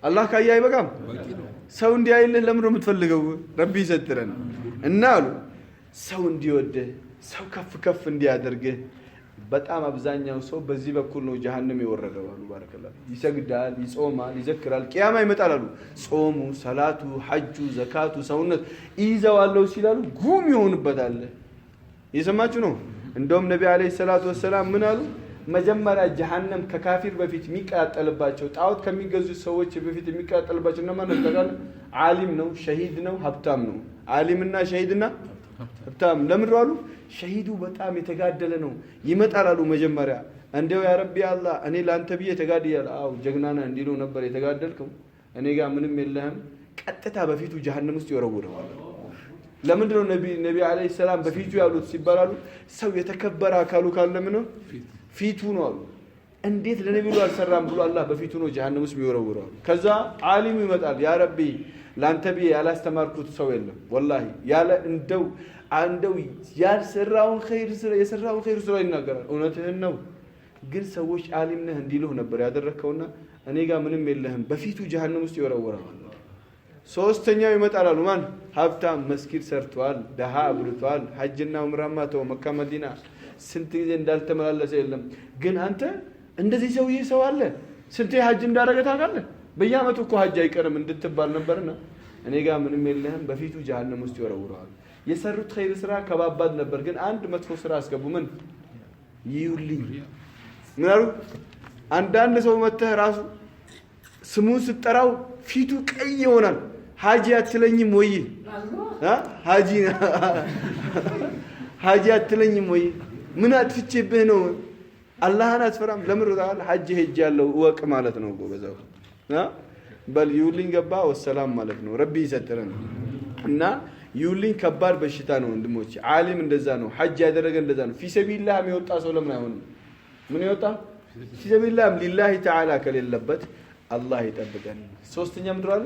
አላህ ካየ አይበቃም? ሰው እንዲያይልህ ለምን ነው የምትፈልገው? ረቢ ይሰጥረን እና አሉ ሰው እንዲወድህ ሰው ከፍ ከፍ እንዲያደርግህ በጣም አብዛኛው ሰው በዚህ በኩል ነው ጀሃነም የወረደው አሉ። ባረከላህ ይሰግዳል፣ ይጾማል፣ ይዘክራል፣ ቂያማ ይመጣል አሉ። ጾሙ፣ ሰላቱ፣ ሐጁ፣ ዘካቱ ሰውነት ይዘዋለሁ ሲላሉ ጉም ይሆንበታል። እየሰማችሁ ነው። እንደውም ነብዩ አለይሂ ሰላቱ ወሰላም ምን አሉ? መጀመሪያ ጀሃነም ከካፊር በፊት የሚቃጠልባቸው ጣዖት ከሚገዙ ሰዎች በፊት የሚቃጠልባቸው እነማን ናቸው? ዓሊም ነው፣ ሸሂድ ነው፣ ሀብታም ነው። ዓሊምና ሸሂድና ሀብታም ለምን አሉ? ሸሂዱ በጣም የተጋደለ ነው ይመጣል አሉ። መጀመሪያ እንደው ያ ረቢ አላህ እኔ ላንተ ብዬ ተጋድያለሁ። አው ጀግናና እንዲሉ ነበር የተጋደልከው እኔ ጋር ምንም የለህም። ቀጥታ በፊቱ ጀሃነም ውስጥ ይወረውረዋል። ለምንድን ነው ነብዩ አለይሂ ሰላም በፊቱ ያሉት ሲባላሉ? ሰው የተከበረ አካሉ ካለ ምን ነው ፊቱ ነው አሉ። እንዴት ለነብዩ አልሰራም ብሎ አላህ በፊቱ ነው ጀሃነም ውስጥ የሚወረውረው። ከዛ ዓሊሙ ይመጣል። ያ ረቢ ላንተ ብዬ ያላስተማርኩት ሰው የለም ወላሂ ያለ እንደው ያልሰራውን ኸይር የሰራውን ኸይር ስራ ይናገራል። እውነትህን ነው ግን ሰዎች ዓሊም ነህ እንዲሉህ ነበር ያደረከውና እኔ ጋር ምንም የለህም። በፊቱ ጀሃነም ውስጥ ይወረውረዋል። ሶስተኛው ይመጣል አሉ። ማን? ሀብታም መስጊድ ሰርቷል፣ ደሃ አብልቷል፣ ሐጅና ዑምራማ ተው መካ መዲና ስንት ጊዜ እንዳልተመላለሰ የለም። ግን አንተ እንደዚህ ሰውዬ ሰው አለ ስንት ሐጅ እንዳደረገ ታውቃለህ? በየአመቱ እኮ ሐጅ አይቀርም እንድትባል ነበርና እኔ ጋር ምንም የለህም። በፊቱ ጀሃነም ውስጥ ይወረውረዋል። የሰሩት ኸይር ስራ ከባባድ ነበር፣ ግን አንድ መጥፎ ስራ አስገቡ። ምን ይውልኝ ምን አሉ? አንዳንድ ሰው መተህ ራሱ ስሙን ስትጠራው ፊቱ ቀይ ይሆናል። ሀጂ አትለኝም ወይ ሀጂ አትለኝም ወይ ምን አጥፍቼብህ ነው? አላህን አትፈራም? ለምን ራል ሀጂ ሄጃለሁ ወቅ ማለት ነው ጎበዛው በል ይውልኝ ገባ ወሰላም ማለት ነው። ረቢ ይሰጥረን እና ይውልኝ ከባድ በሽታ ነው ወንድሞች። ዓሊም እንደዛ ነው። ሐጅ ያደረገ እንደዛ ነው። ፊ ሰቢልላህ የሚወጣ ሰው ለምን አይሆንም? ምን ይወጣ ፊ ሰቢልላህ ሊላሂ ተዓላ ከሌለበት አላህ ይጠብቀን። ሶስተኛ ምድራል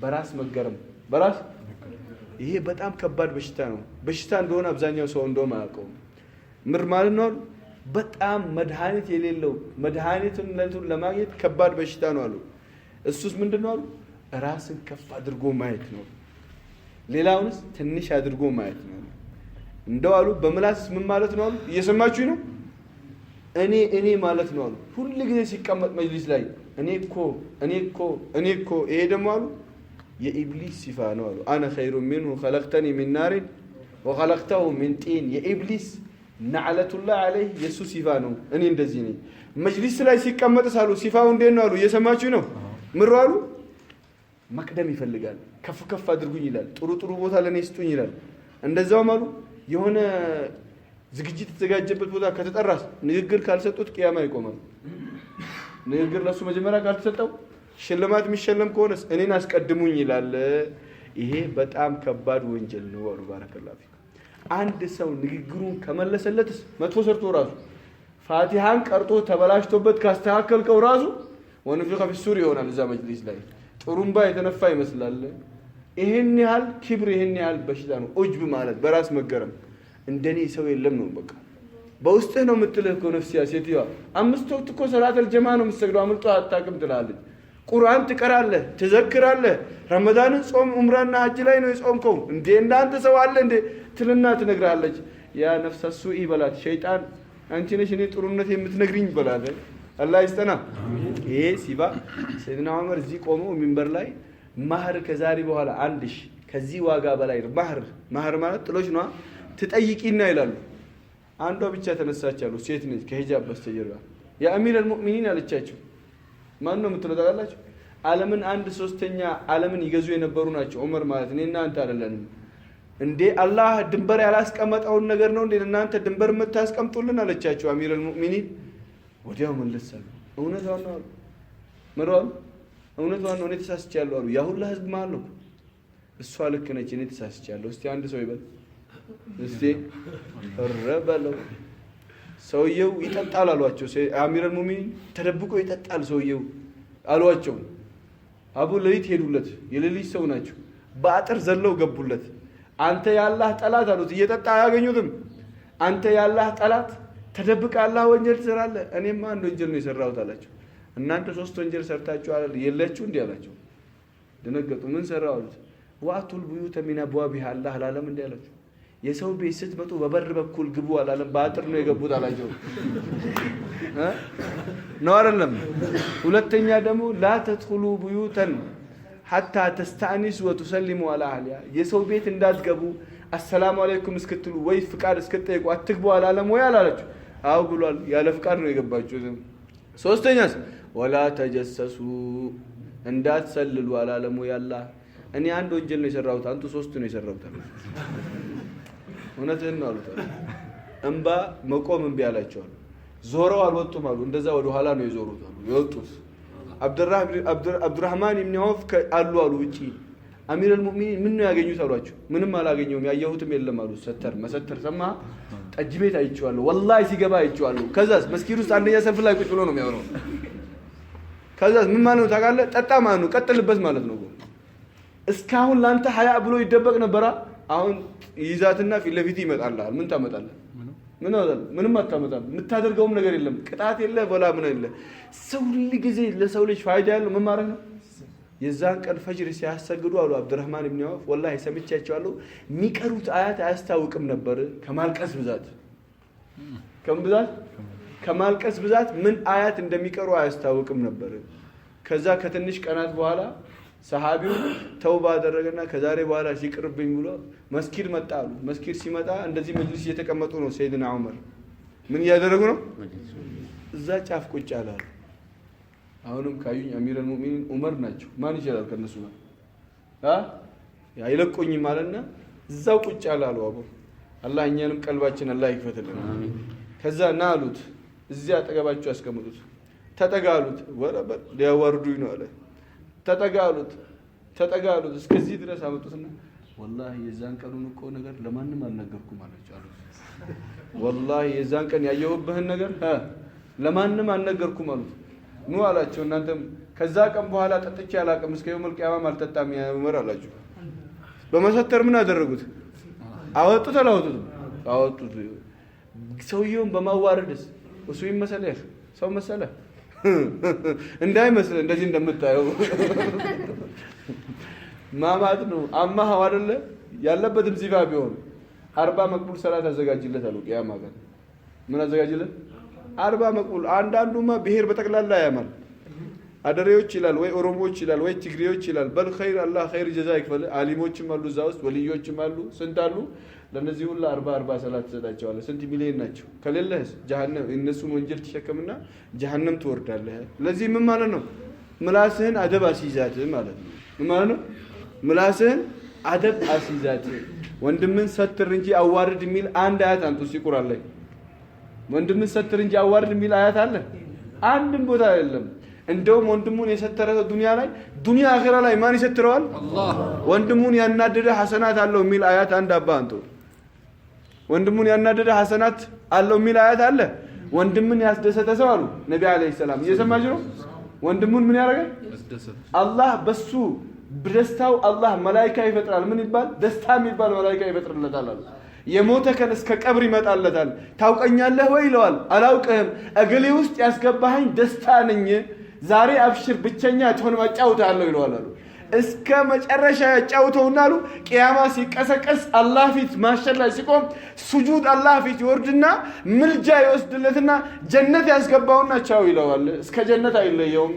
በራስ መገረም። በራስ ይሄ በጣም ከባድ በሽታ ነው። በሽታ እንደሆነ አብዛኛው ሰው እንደውም አያውቀውም። ምር ማለት ነው በጣም መድኃኒት የሌለው መድኃኒቱን ለማግኘት ከባድ በሽታ ነው አሉ። እሱስ ምንድነው አሉ? ራስን ከፍ አድርጎ ማየት ነው። ሌላውንስ ትንሽ አድርጎ ማየት ነው። እንደው አሉ በምላስ ምን ማለት ነው አሉ? እየሰማችሁ ነው? እኔ ማለት ነው አሉ። ሁሉ ጊዜ ሲቀመጥ መጅሊስ ላይ እኔ እኮ ይሄ ደግሞ አሉ የኢብሊስ ሲፋ ነው አሉ። አነ ኸይሩ ሚንሁ ኸለቅተኒ ሚን ናሪን ወኸለቅተሁ ሚን ጢን። የኢብሊስ ነዕለቱላህ ዐለይህ የሱ ሲፋ ነው። እኔ እንደዚህ ነኝ። መጅሊስ ላይ ሲቀመጥ ሳሉ ሲፋው እንዴት ነው አሉ? እየሰማችሁ ነው? ምሩ አሉ መቅደም ይፈልጋል። ከፍ ከፍ አድርጉኝ ይላል። ጥሩ ቦታ ለኔ ስጡኝ ይላል። እንደዛውም አሉ የሆነ ዝግጅት የተዘጋጀበት ቦታ ከተጠራስ ንግግር ካልሰጡት ቂያማ ይቆማል። ንግግር ለሱ መጀመሪያ ካልተሰጠው ሽልማት የሚሸለም ከሆነስ እኔን አስቀድሙኝ ይላል። ይሄ በጣም ከባድ ወንጀል ነው አሉ። ባረከላሁ ፊክ። አንድ ሰው ንግግሩን ከመለሰለትስ መጥፎ ሰርቶ ራሱ ፋቲሃን ቀርጦ ተበላሽቶበት ካስተካከልከው ራሱ ወንፊኸ ፊሱር ይሆናል። እዛ መጅሊስ ላይ ጥሩምባ የተነፋ ይመስላል። ይሄን ያህል ክብር፣ ይሄን ያህል በሽታ ነው ኡጅብ ማለት በራስ መገረም። እንደኔ ሰው የለም ነው በቃ። በውስጥህ ነው የምትልህ እኮ ነፍሲያ ሴትዮዋ 5 ወቅት እኮ ሰላተል ጀማ ነው የምትሰግደው አምልጦ አታውቅም ትላለች። ቁርአን ትቀራለህ፣ ትዘክራለህ። ረመዳንን ጾም ዑምራና ሐጅ ላይ ነው የጾምከው እንዴ? እንዳንተ ሰው አለ እንዴ ትልና ትነግራለች። ያ ነፍሰ ሱኢ በላት ሸይጣን አንቺ ነሽ እኔ ጥሩነት የምትነግሪኝ በላለ። አላህ ይስጠና። ይሄ ሲባ ሰይድና ዑመር እዚህ ቆመው ሚንበር ላይ ማህር ከዛሬ በኋላ አንድሽ ከዚህ ዋጋ በላይ ማህር ማለት ጥሎሽ ነው ትጠይቂና ይላሉ። አንዷ ብቻ ተነሳች አሉ። ሴት ነች ከሂጃብ በስተጀርባ ያ አሚር አልሙእሚኒን አለቻቸው። ማን ነው የምትነጣላችሁ? ዓለምን 1/3 ዓለምን ይገዙ የነበሩ ናቸው ዑመር ማለት እኔና አንተ አይደለንም እንዴ? አላህ ድንበር ያላስቀመጠውን ነገር ነው እንዴ እናንተ ድንበር የምታስቀምጡልን አለቻቸው አሚር አልሙእሚኒን። ወዲያው መለሰሉ እውነቷን ነው አሉ። መሯል እውነቷን ነው እኔ ተሳስቻለሁ አሉ። ያ ሁላ ህዝብ ማለት ነው እሷ ልክ ነች እኔ ተሳስቻለሁ። እስቲ አንድ ሰው ይበል እስቲ ረበለው። ሰውየው ይጠጣል አሏቸው። አሚር አልሙእሚኒን ተደብቆ ይጠጣል ሰውየው አሏቸው። አቡ ለሊት ሄዱለት። የሌሊት ሰው ናቸው። በአጥር ዘለው ገቡለት። አንተ ያላህ ጠላት አሉት። እየጠጣ አያገኙትም። አንተ ያላህ ጠላት ተደብቀ አላህ ወንጀል ትሰራለህ። እኔማ አንድ ወንጀል ነው የሰራሁት አላቸው። እናንተ 3 ወንጀል ሰርታችሁ አይደል የለችሁ እንዴ አላቸው። ደነገጡ። ምን ሰራው አሉት። ወአቱል ቡዩተ ሚን አብዋቢሃ አላህ አላለም እንዴ አላቸው። የሰው ቤት ስትመጡ በበር በኩል ግቡ አላለም፣ በአጥር ነው የገቡት አላቸው። ነው አይደለም? ሁለተኛ ደግሞ ላ ተድኹሉ ቡዩተን ሐታ ተስተአኒሱ ወተሰሊሙ ዐላ አህሊሃ፣ የሰው ቤት እንዳትገቡ አሰላሙ አለይኩም እስክትሉ ወይ ፍቃድ እስክትጠይቁ አትግቡ አላለም ወይ አላላችሁ? አው ብሏል። ያለ ፍቃድ ነው የገባችሁት። ሶስተኛስ ወላ ተጀሰሱ፣ እንዳትሰልሉ አላለም ወይ አላህ? እኔ አንድ ወንጀል ነው የሰራሁት አንቱ 3 ነው የሰራሁት። እውነትህን ነው አሉት። እንባ መቆም እምቢ አላቸዋል። ዞረው አልወጡም አሉ። እንደዛ ወደ ኋላ ነው የዞሩት አሉ። የወጡት አብዱራህማን ኢብኑ ዐውፍ አሉ ውጪ። አሚር አልሙእሚኒን ምን ነው ያገኙት አሏቸው። ምንም አላገኘውም ያየሁትም የለም አሉ። መሰተር ሰማ ጠጅ ቤት አይቼዋለሁ ወላሂ ሲገባ አይቼዋለሁ። ከዛስ መስጊድ ውስጥ አንደኛ ሰልፍ ላይ ቁጭ ብሎ ነው የሚያወራው። ከዛስ ምን ማለት ነው ታውቃለህ? ጠጣ ማለት ነው ቀጥልበት ማለት ነው። እስካሁን ላንተ ሀያ ብሎ ይደበቅ ነበራ። አሁን ይዛትና ፊት ለፊት ይመጣልሃል። ምን ታመጣለህ? ምንም አታመጣም። የምታደርገውም ነገር የለም። ቅጣት የለ ወላ ምን የለ። ሰው ሁሉ ጊዜ ለሰው ልጅ ፋይዳ ያለው ምን ማድረግ ነው? የዛን ቀን ፈጅር ሲያሰግዱ አሉ አብዱራህማን ኢብኑ ዐውፍ ወላሂ ሰምቻቸዋለሁ። የሚቀሩት አያት አያስታውቅም ነበር ከማልቀስ ብዛት። ከማልቀስ ብዛት ምን አያት እንደሚቀሩ አያስታውቅም ነበር። ከዛ ከትንሽ ቀናት በኋላ ሰሃቢው ተውባ አደረገና ከዛሬ በኋላ ሲቅርብኝ ብሎ መስጊድ መጣ አሉ። መስጊድ ሲመጣ እንደዚህ መጅሊስ እየተቀመጡ ነው። ሰይድና ዑመር ምን እያደረጉ ነው? እዛ ጫፍ ቁጭ አላሉ። አሁንም ካዩኝ አሚር አልሙእሚኒን ዑመር ናቸው ማን ይችላል ከነሱ ጋር አይለቆኝ ማለትና እዛው ቁጭ አላሉ አቡ አላህ እኛንም ቀልባችን አላህ ይክፈትልን አሜን ከዛ ናሉት እዚያ አጠገባቸው ያስቀምጡት ተጠጋሉት ወረበ ሊያወርዱኝ ነው አለ ተጠጋሉት እስከዚህ ድረስ አመጡትና والله የዛን ቀኑን እኮ ነገር ለማንም አልነገርኩም አለች አሉ والله የዛን ቀን ያየሁብህን ነገር ለማንም አልነገርኩም አሉት ኑ አላቸው እናንተም ከዛ ቀን በኋላ ጠጥቼ አላቀም እስከ የውመል ቂያማ አልጠጣም ያ ዑመር አላችሁ በመሰተር ምን አደረጉት አወጡት አወጡት ሰውየውን በማዋረድስ እሱ ይመሰለህ ሰው መሰለ እንዳይመስል እንደዚህ እንደምታየው ማማት ነው አማህ አይደለ ያለበትም ሲፋ ቢሆን 40 መቅቡል ሰላት አዘጋጅለት አሉ ቂያማ ቀን ምን አዘጋጅለት 40 መቅቡል አንዳንዱማ ብሄር በተቀላላ ያማል አደሬዎች ይላል ወይ ኦሮሞዎች ይላል ወይ ትግሬዎች ይላል በል ኸይር አላህ ኸይር ጀዛ ይክፈል አሊሞችም አሉ እዛ ውስጥ ወልዮችም አሉ ስንት አሉ ለነዚህ ሁሉ 40 ሰላት ተሰጣቸዋል ስንት ሚሊዮን ናቸው ከሌለህስ ጀሃነም እነሱን ወንጀል ተሸከምና ጀሃነም ትወርዳለህ ለዚህ ምን ማለት ነው ምላስህን አደብ አስይዛት ማለት ነው ምን ማለት ነው ምላስህን አደብ አስይዛት ወንድምን ሰትር እንጂ አዋርድ የሚል አንድ አያት አንተ ሲቁራን ላይ ወንድምን ሰትር እንጂ አዋርድ የሚል አያት አለ አንድም ቦታ የለም እንደውም ወንድሙን የሰተረ ዱንያ ላይ ዱንያ አኺራ ላይ ማን ይሰትረዋል አላህ ወንድሙን ያናደደ ሐሰናት አለው የሚል አያት አንድ አባ አንተ ወንድሙን ያናደደ ሐሰናት አለው የሚል አያት አለ ወንድምን ያስደሰተ ሰው አሉ ነብዩ አለይሂ ሰላም እየሰማችሁ ነው ወንድሙን ምን ያደርጋል አላህ በሱ በደስታው አላህ መላእክት ይፈጥራል ምን ይባል ደስታ የሚባል መላእክት ይፈጥርለታል አሉ የሞተ ከን እስከ ቀብር ይመጣለታል ታውቀኛለህ ወይ ይለዋል አላውቅህም እገሌ ውስጥ ያስገባኸኝ ደስታ ነኝ ዛሬ አብሽር ብቸኛ ትሆን ማጫውታለሁ ይለዋል አሉ እስከ መጨረሻ ያጫውተውና አሉ ቂያማ ሲቀሰቀስ አላህ ፊት ማሸር ላይ ሲቆም ሱጁድ አላህ ፊት ይወርድና ምልጃ ይወስድለትና ጀነት ያስገባውና ቻው ይለዋል እስከ ጀነት አይለየውም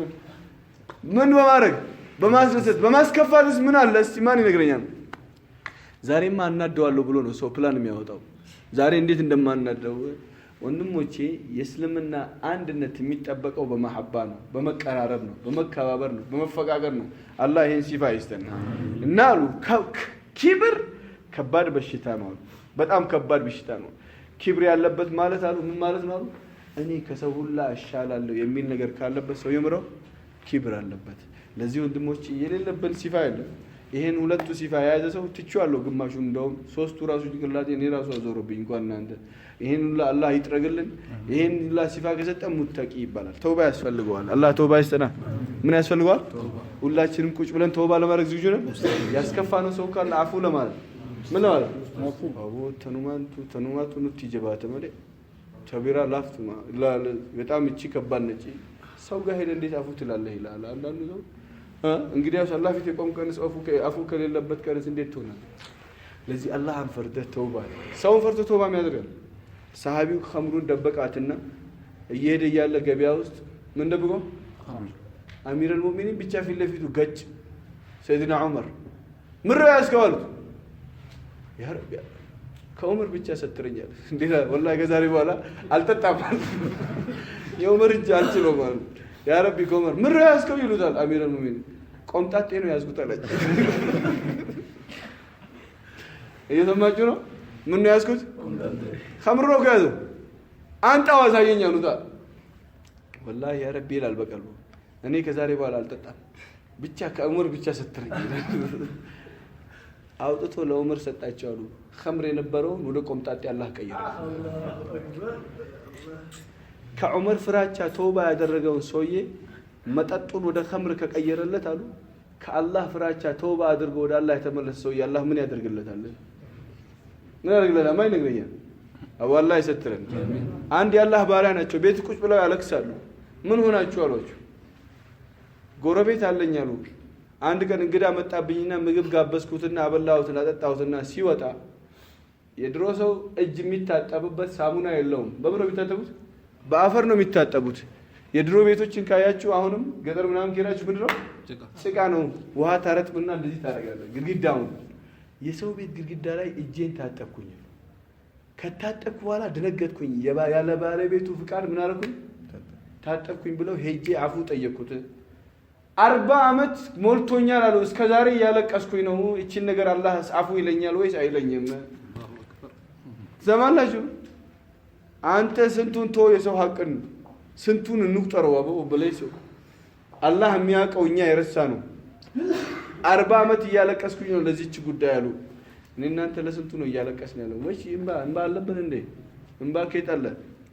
ምን በማድረግ በማስደሰት በማስከፋትስ ምን አለ እስቲ ማን ይነግረኛል ዛሬማ አናደዋለሁ ብሎ ነው ሰው ፕላን የሚያወጣው ዛሬ እንዴት እንደማናደው ወንድሞቼ የእስልምና አንድነት የሚጠበቀው በመሐባ ነው በመቀራረብ ነው በመከባበር ነው በመፈቃቀር ነው አላህ ይሄን ሲፋ ይስጠን እና አሉ ኪብር ከባድ በሽታ ነው በጣም ከባድ በሽታ ነው ኪብር ያለበት ማለት አሉ ምን ማለት ነው እኔ ከሰው ሁሉ አሻላለሁ የሚል ነገር ካለበት ሰው ይምረው ኪብር አለበት ለዚህ ወንድሞቼ የሌለበት ሲፋ የለም ይሄን ሁለቱ ሲፋ ያዘ ሰው ትቹአለሁ ግማሹ እንደውም ሶስቱ ራሱ ጭንቅላቴ እኔ ራሱ አዞርብኝ እንኳን እናንተ ይሄን አላህ ይጥረግልን ይሄን ሲፋ ከሰጠ ሙተቂ ይባላል ተውባ ያስፈልገዋል አላህ ተውባ ይስጠና ምን ያስፈልገዋል ሁላችንም ቁጭ ብለን ተውባ ለማድረግ ዝግጁ ነን ያስከፋነው ሰው ካለ አፉ ለማለት ምን ማለት አቦ ተኑማቱ ኑት ይጀባተ ማለት ተቢራ ላፍቱማ በጣም እቺ ከባድ ነች ሰው ጋር ሄደ እንዴት አፉ ትላለህ ይላል አንዳንዱ ሰው እንግዲህ አላህ ፊት የቆም ቀንስ አፉ ከሌለበት ቀንስ እንዴት ትሆናለህ ለዚህ አላህን ፈርደህ ተውባ ሰውን ፈርቶ ተውባ የሚያደርጋል ሰሃቢው ኸምሩን ደበቃትና እየሄደ ያለ ገበያ ውስጥ ምን ደብቆ አሚር አልሙእሚኒን ብቻ ፊት ለፊቱ ገጭ ሰይድና ዑመር ምራ ያስከዋሉት ያ ረቢ ከዑመር ብቻ ሰትረኛል እንዴ ወላሂ ከዛሬ በኋላ አልጠጣም የዑመር እጅ አልችለው ማለት ያ ረቢ ከዑመር ምራ ያስከው ይሉታል አሚር አልሙእሚኒን ቆምጣጤ ነው ያዝጉታል እየሰማችሁ ነው ምን ነው ያዝኩት ኸምር ነው ከያዘው አንተ አዋሳየኝ አሉታል ወላሂ ያ ረቢ ይላል በቀልቡ እኔ ከዛሬ በኋላ አልጠጣም ብቻ ከዑመር ብቻ ሰትረኝ አውጥቶ ለዑመር ሰጣቸው አሉ ኸምር የነበረውን ወደ ቆምጣጤ አላህ ቀየረ ከዑመር ፍራቻ ተውባ ያደረገውን ሰውዬ መጠጡን ወደ ኸምር ከቀየረለት አሉ ከአላህ ፍራቻ ተውባ አድርጎ ወደ አላህ የተመለሰ ሰውዬ አላህ ምን ያደርግለታል ምን ያደርግለታል ማን ይነግረኛል አው አላህ ይሰትረን አንድ የአላህ ባሪያ ናቸው ቤት ቁጭ ብለው ያለቅሳሉ ምን ሆናችሁ አሏቸው ጎረቤት አለኝ አሉ አንድ ቀን እንግዳ መጣብኝና ምግብ ጋበዝኩትና አበላሁትና አጠጣሁትና ሲወጣ የድሮ ሰው እጅ የሚታጠብበት ሳሙና የለውም በብሮ ቢታጠቡት በአፈር ነው የሚታጠቡት የድሮ ቤቶችን ካያችሁ አሁንም ገጠር ምናምን ከሄዳችሁ ምንድነው ጭቃ ነው ውሃ ታረጥብና እንደዚህ ታደርጋለህ ግድግዳው የሰው ቤት ግድግዳ ላይ እጄን ታጠብኩኝ ከታጠብኩ በኋላ ደነገጥኩኝ ያለ ባለቤቱ ፍቃድ ምን አደረኩኝ ታጠብኩኝ ብለው ሄጄ አፉ ጠየቁት 40 አመት ሞልቶኛል አሉ እስከዛሬ ያለቀስኩኝ ነው እቺን ነገር አላህ አፉ ይለኛል ወይስ አይለኝም ዘማላችሁ አንተ ስንቱን የሰው ሐቅን ስንቱን እንቁጠረው አበው በለይሶ አላህ የሚያውቀው እኛ የረሳ ነው 40 አመት ያለቀስኩኝ ነው ለዚህች ጉዳይ አሉ እናንተ ለስንቱ ነው ያለቀስን ያለው ወይስ እንባ አለበት እንዴ እንባ ከይጣለ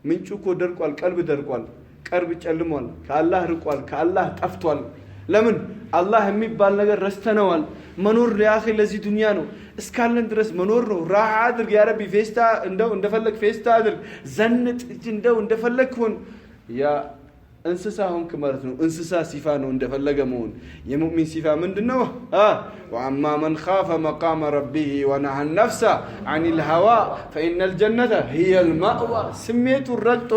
ምንጩ እኮ ደርቋል ቀልብ ደርቋል ቀርብ ጨልሟል ከአላህ ርቋል ከአላህ ጠፍቷል ለምን አላህ የሚባል ነገር ረስተነዋል መኖር ለአኺ ለዚህ ዱንያ ነው እስካለን ድረስ መኖር ነው ራህ አድርግ ያ ረቢ ፌስታ እንደፈለክ ፌስታ አድርግ ዘንጥ እንደፈለክ ሁን ያ እንስሳ ሆንክ ማለት ነው እንስሳ ሲፋ ነው እንደፈለገ መሆን የሙእሚን ሲፋ ምንድነው وأما من خاف مقام ربه ونهى النفس عن الهوى فإن الجنة هي المأوى سميت الرجط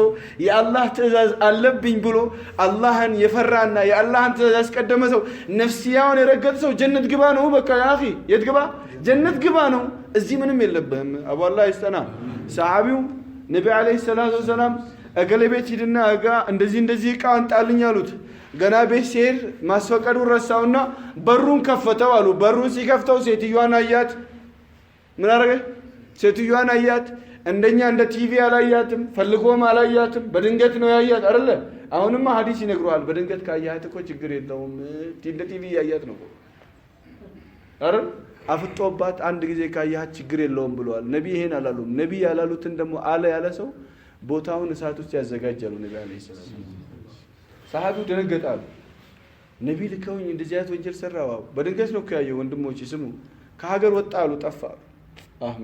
يا الله تزاز ألبين بلو اللهن يفرعنا يا اللهن تزاز قدمه نفسياون يرقدسو جنة قبانه بك يا أخي يتقبا جنة قبانه الزي منهم يلبهم أبو الله يستنى صحابيو نبي عليه الصلاة والسلام أقلبت يدنا أقا اندزي كانت ألين يالوت ገና ቤት ሲሄድ ማስፈቀዱን ረሳውና በሩን ከፈተው አሉ በሩን ሲከፍተው ሴትዮዋን አያት ምን አረገ ሴትዮዋን አያት እንደኛ እንደ ቲቪ አላያትም ፈልጎም አላያትም በድንገት ነው ያያት አይደለ አሁንማ ሐዲስ ይነግሩሃል በድንገት ካያት እኮ ችግር የለውም እንደ ቲቪ ያያት ነው አይደል አፍጦባት አንድ ጊዜ ካያት ችግር የለውም ብለዋል ነቢ ይሄን አላሉም ነቢ ያላሉትን ደግሞ አለ ያለ ሰው ቦታውን እሳት ውስጥ ያዘጋጃሉ ነቢ አለይሂ ሰላም صحابي ደነገጣሉ ነቢ ልከውኝ እንደዚህ አይነት ወንጀል ሰራው በድንገት ነው ያየው ወንድሞች ስሙ ከሀገር ወጣሉ ጠፋሉ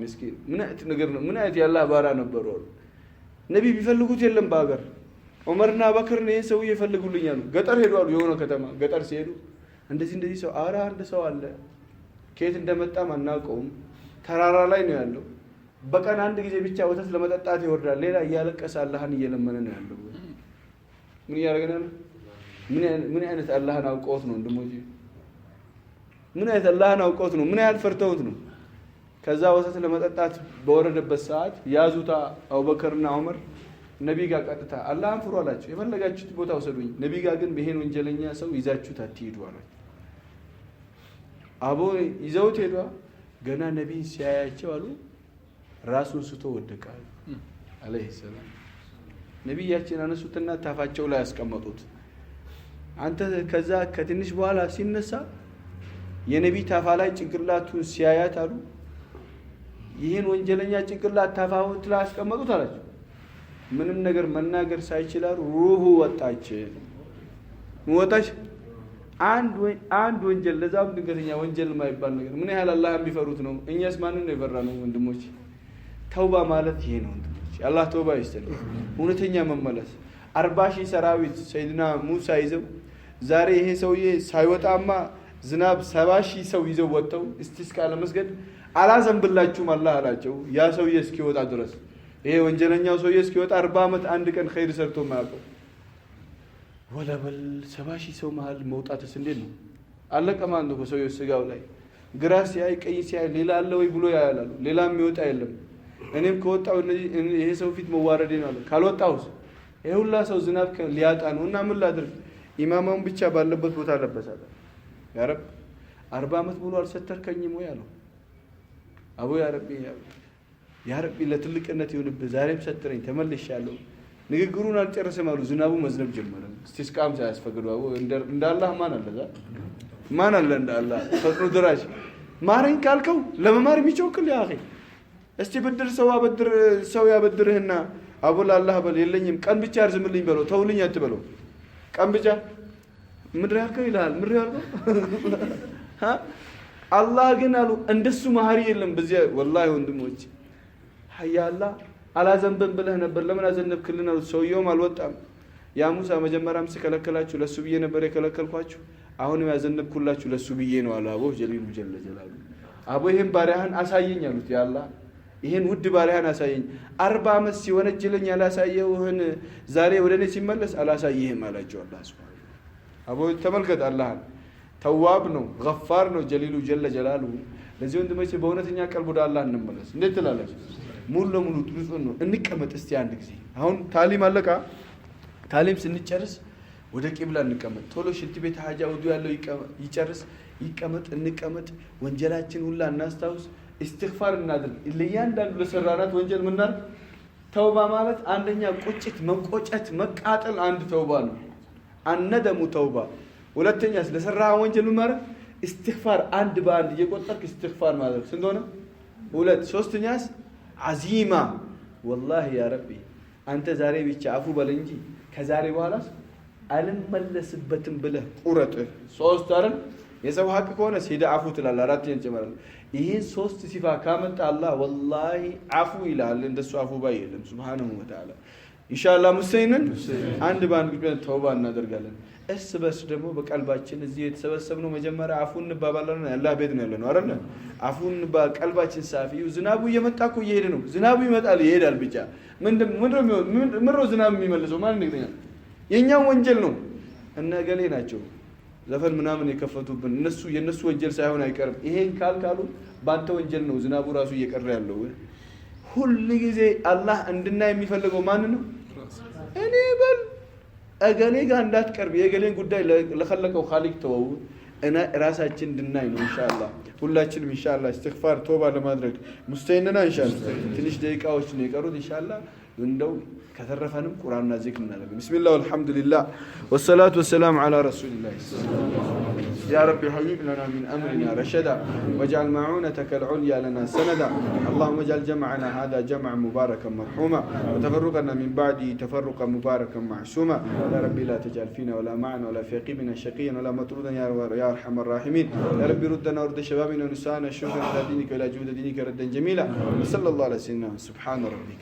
ምስኪን ምን አይነት ነገር ነው ምን አይነት ያላህ ባራ ነበሩ ነቢ ቢፈልጉት የለም በሀገር ዑመርና አቡበክር ነው ሰው ይፈልጉልኛሉ ገጠር ሄዷሉ የሆነ ከተማ ገጠር ሲሄዱ እንደዚህ ሰው አራ አንድ ሰው አለ ከየት እንደመጣ ማናውቀውም ተራራ ላይ ነው ያለው በቀን አንድ ጊዜ ብቻ ወተት ለመጠጣት ይወርዳል ሌላ ያለቀሰ አላህን እየለመነ ነው ያለው ምን ያረጋናል ምን አይነት አላህን አውቀውት ነው እንደሞጂ ምን አይነት አላህን አውቀውት ነው ምን አይነት ፈርተውት ነው ከዛ ወተት ለመጠጣት በወረደበት ሰዓት ያዙታ አቡበከርና ዑመር ነቢ ጋር ቀጥታ አላህን ፍሩ አላቸው የፈለጋችሁት ቦታ ወሰዱኝ ነቢ ጋር ግን በሄን ወንጀለኛ ሰው ይዛችሁት አትሄዱ አላቸው አቦ ይዘውት ሄዷ ገና ነቢ ሲያያቸው አሉ ራሱን ስቶ ወደቀ አለይሂ ሰላም ነብያችን አነሱትና ታፋቸው ላይ ያስቀመጡት አንተ ከዛ ከትንሽ በኋላ ሲነሳ የነቢ ታፋ ላይ ጭንቅላቱን ሲያያት አሉ ይሄን ወንጀለኛ ጭንቅላት ታፋው ላይ ያስቀመጡት አላቸው ምንም ነገር መናገር ሳይችላል ሩሁ ወጣች አንድ ወንጀል ለዛም ድንገተኛ ወንጀል ማይባል ነገር ምን ያህል አላህን ቢፈሩት ነው እኛስ ማንን ነው የፈራነው ወንድሞች ተውባ ማለት ይሄ ነው አላህ ተውባ ይስተል እውነተኛ መመለስ 40,000 ሰራዊት ሰይድና ሙሳ ይዘው ዛሬ ይሄ ሰውዬ ሳይወጣማ ዝናብ 70,000 ሰው ይዘው ወጣው እስቲስቃ ለመስገድ አላዘንብላችሁም አላህ አላቸው ያ ሰውዬ እስኪወጣ ድረስ ይሄ ወንጀለኛው ሰውዬ እስኪወጣ 40 አመት አንድ ቀን ኸይር ሰርቶ ማያውቀው ወለበል 70,000 ሰው መሃል መውጣትስ እንዴት ነው አለቀማን ነው ሰውዬው ስጋው ላይ ግራስ ያይ ቀይ ሲያይ ሌላ አለ ወይ ብሎ ያያላሉ ሌላም የሚወጣ የለም እኔም ከወጣው ይሄ ሰው ፊት መዋረዴ ነው አለ ካልወጣውስ ይሄ ሁላ ሰው ዝናብ ሊያጣ ነውና ምን ላድርግ ኢማማውን ብቻ ባለበት ቦታ ለበሳለ ያ ረብ 40 አመት ሙሉ አልሰተርከኝም ወይ አለው አቡ ያ ረቢ ለትልቅነት ይሁንብህ ዛሬም ሰተረኝ ተመልሻለሁ ንግግሩን አልጨረሰም አሉ ዝናቡ መዝነብ ጀመረ እስቲስቃም ሳያስፈቅዱ አቡ እንዳላህ ማን አለ እንዳላህ ፈጥሮ ድራሽ ማረኝ ካልከው ለመማር የሚጮክል ያ አኺ እስቲ ብድር ሰው ያበድርህና አቡል አላህ በል የለኝም ቀን ብቻ አርዝምልኝ በለው ተውልኝ አትበለው ቀን ብቻ ምድር ያልከው ይላል ምድር ያልከው አላህ ግን አሉ እንደሱ ማህሪ የለም በዚያ ወላሂ ወንድሞች ሀያ አላህ አላዘንበን ብለህ ነበር ለምን አዘነብክልን አሉ ሰውየውም አልወጣም ያ ሙሳ መጀመሪያም ሲከለከላችሁ ለሱ ብዬ ነበር የከለከልኳችሁ አሁንም ያዘነብኩላችሁ ለሱ ብዬ ነው አለ አቡ ጀሊሉ ጀለ ጀላሉ አቡ ይሄን ባሪያህን አሳየኝ አሉት ያ አላህ ይሄን ውድ ባሪያህን አሳየኝ 40 አመት ሲወነጀለኝ ያላሳየውህን ዛሬ ወደኔ ሲመለስ አላሳየህም አላቸው አላህ ሱብሃንሁ አቡ ተመልከት አላህን ተዋብ ነው ገፋር ነው ጀሊሉ ጀለ ጀላሉ ለዚህ ወንድሞቼ በእውነተኛ ቀልብ ወደ አላህ እንመለስ እንዴት ትላላችሁ ሙሉ ለሙሉ ጥሩጽ ነው እንቀመጥ እስቲ አንድ ጊዜ አሁን ታሊም አለቃ ታሊም ስንጨርስ ወደ ቂብላ እንቀመጥ። ቶሎ ሽንት ቤት ሀጃ ውዱ ያለው ይጨርስ ይቀመጥ እንቀመጥ። ወንጀላችን ሁላ እናስታውስ። استغفار እናድርግ። ለእያንዳንዱ ለሰራናት ወንጀል ምናር ተውባ ማለት አንደኛ ቁጭት መቆጨት መቃጠል አንድ ተውባ ነው። አነደሙ ተውባ። ሁለተኛስ ለሰራ ወንጀል ማለት استغفار አንድ በአንድ እየቆጠርክ استغفار ማለት ስንት ሆነ? ሁለት። ሶስተኛስ አዚማ والله يا ربي አንተ ዛሬ ብቻ አፉ በል እንጂ ከዛሬ በኋላስ አልመለስበትም ብለህ ቁረጥ። ሶስት አይደል? የሰው ሐቅ ከሆነ ሲዳ አፉ ትላለህ። አራተኛ ጨመራል። ይሄን ሶስት ሲፋ ካመጣ አላህ والله አፉ ይላል። እንደሱ አፉ ባይ የለም ሱብሃነሁ ወተዓላ። ኢንሻአላህ ሙስሊምን አንድ ባንድ ብለን ተውባ እናደርጋለን። እስ በስ ደግሞ በቀልባችን እዚህ የተሰበሰብነው መጀመሪያ አፉን እንባባለን። አላህ ቤት ነው ያለነው አይደል? አፉን በቀልባችን ሳፊው ዝናቡ እየመጣ እኮ እየሄደ ነው። ዝናቡ ይመጣል ይሄዳል ብቻ ምንድነው ዝናብ የሚመልሰው ማለት ነው? የኛው ወንጀል ነው። እነ ገሌ ናቸው ዘፈን ምናምን የከፈቱብን እነሱ የነሱ ወንጀል ሳይሆን አይቀርም። ይሄን ካልካሉ ባንተ ወንጀል ነው ዝናቡ ራሱ እየቀረ ያለው። ሁሉ ጊዜ አላህ እንድናይ የሚፈልገው ማን ነው? እኔ በል እገሌ ጋር እንዳትቀርብ። የገሌን ጉዳይ ለኸለቀው ኻሊቅ ተወው። እና ራሳችን እንድናይ ነው። ኢንሻአላህ ሁላችንም ኢንሻአላህ استغفار ተውባ ለማድረግ ሙስተይነና ኢንሻአላህ ትንሽ ደቂቃዎች ነው የቀሩት። ኢንሻአላህ እንደው ከተረፈንም ቁርአንና ዚክር እናደርግ። ቢስሚላህ ወልሐምዱሊላህ ወሰላቱ ወሰላሙ ዐላ ረሱሊላህ يا رب حبيب لنا من أمرنا رشدا واجعل معونتك العليا لنا سندا اللهم اجعل جمعنا هذا جمعا مباركا مرحوما وتفرقنا من بعده تفرقا مباركا معصوما يا رب لا تجعل فينا ولا معنا ولا في قيمنا شقيا ولا مطرودا يا أرحم الراحمين يا رب ردنا ورد شبابنا ونساءنا الشوق إلى دينك وإلى جود دينك ردا جميلا وصلى الله على سيدنا سبحان ربك.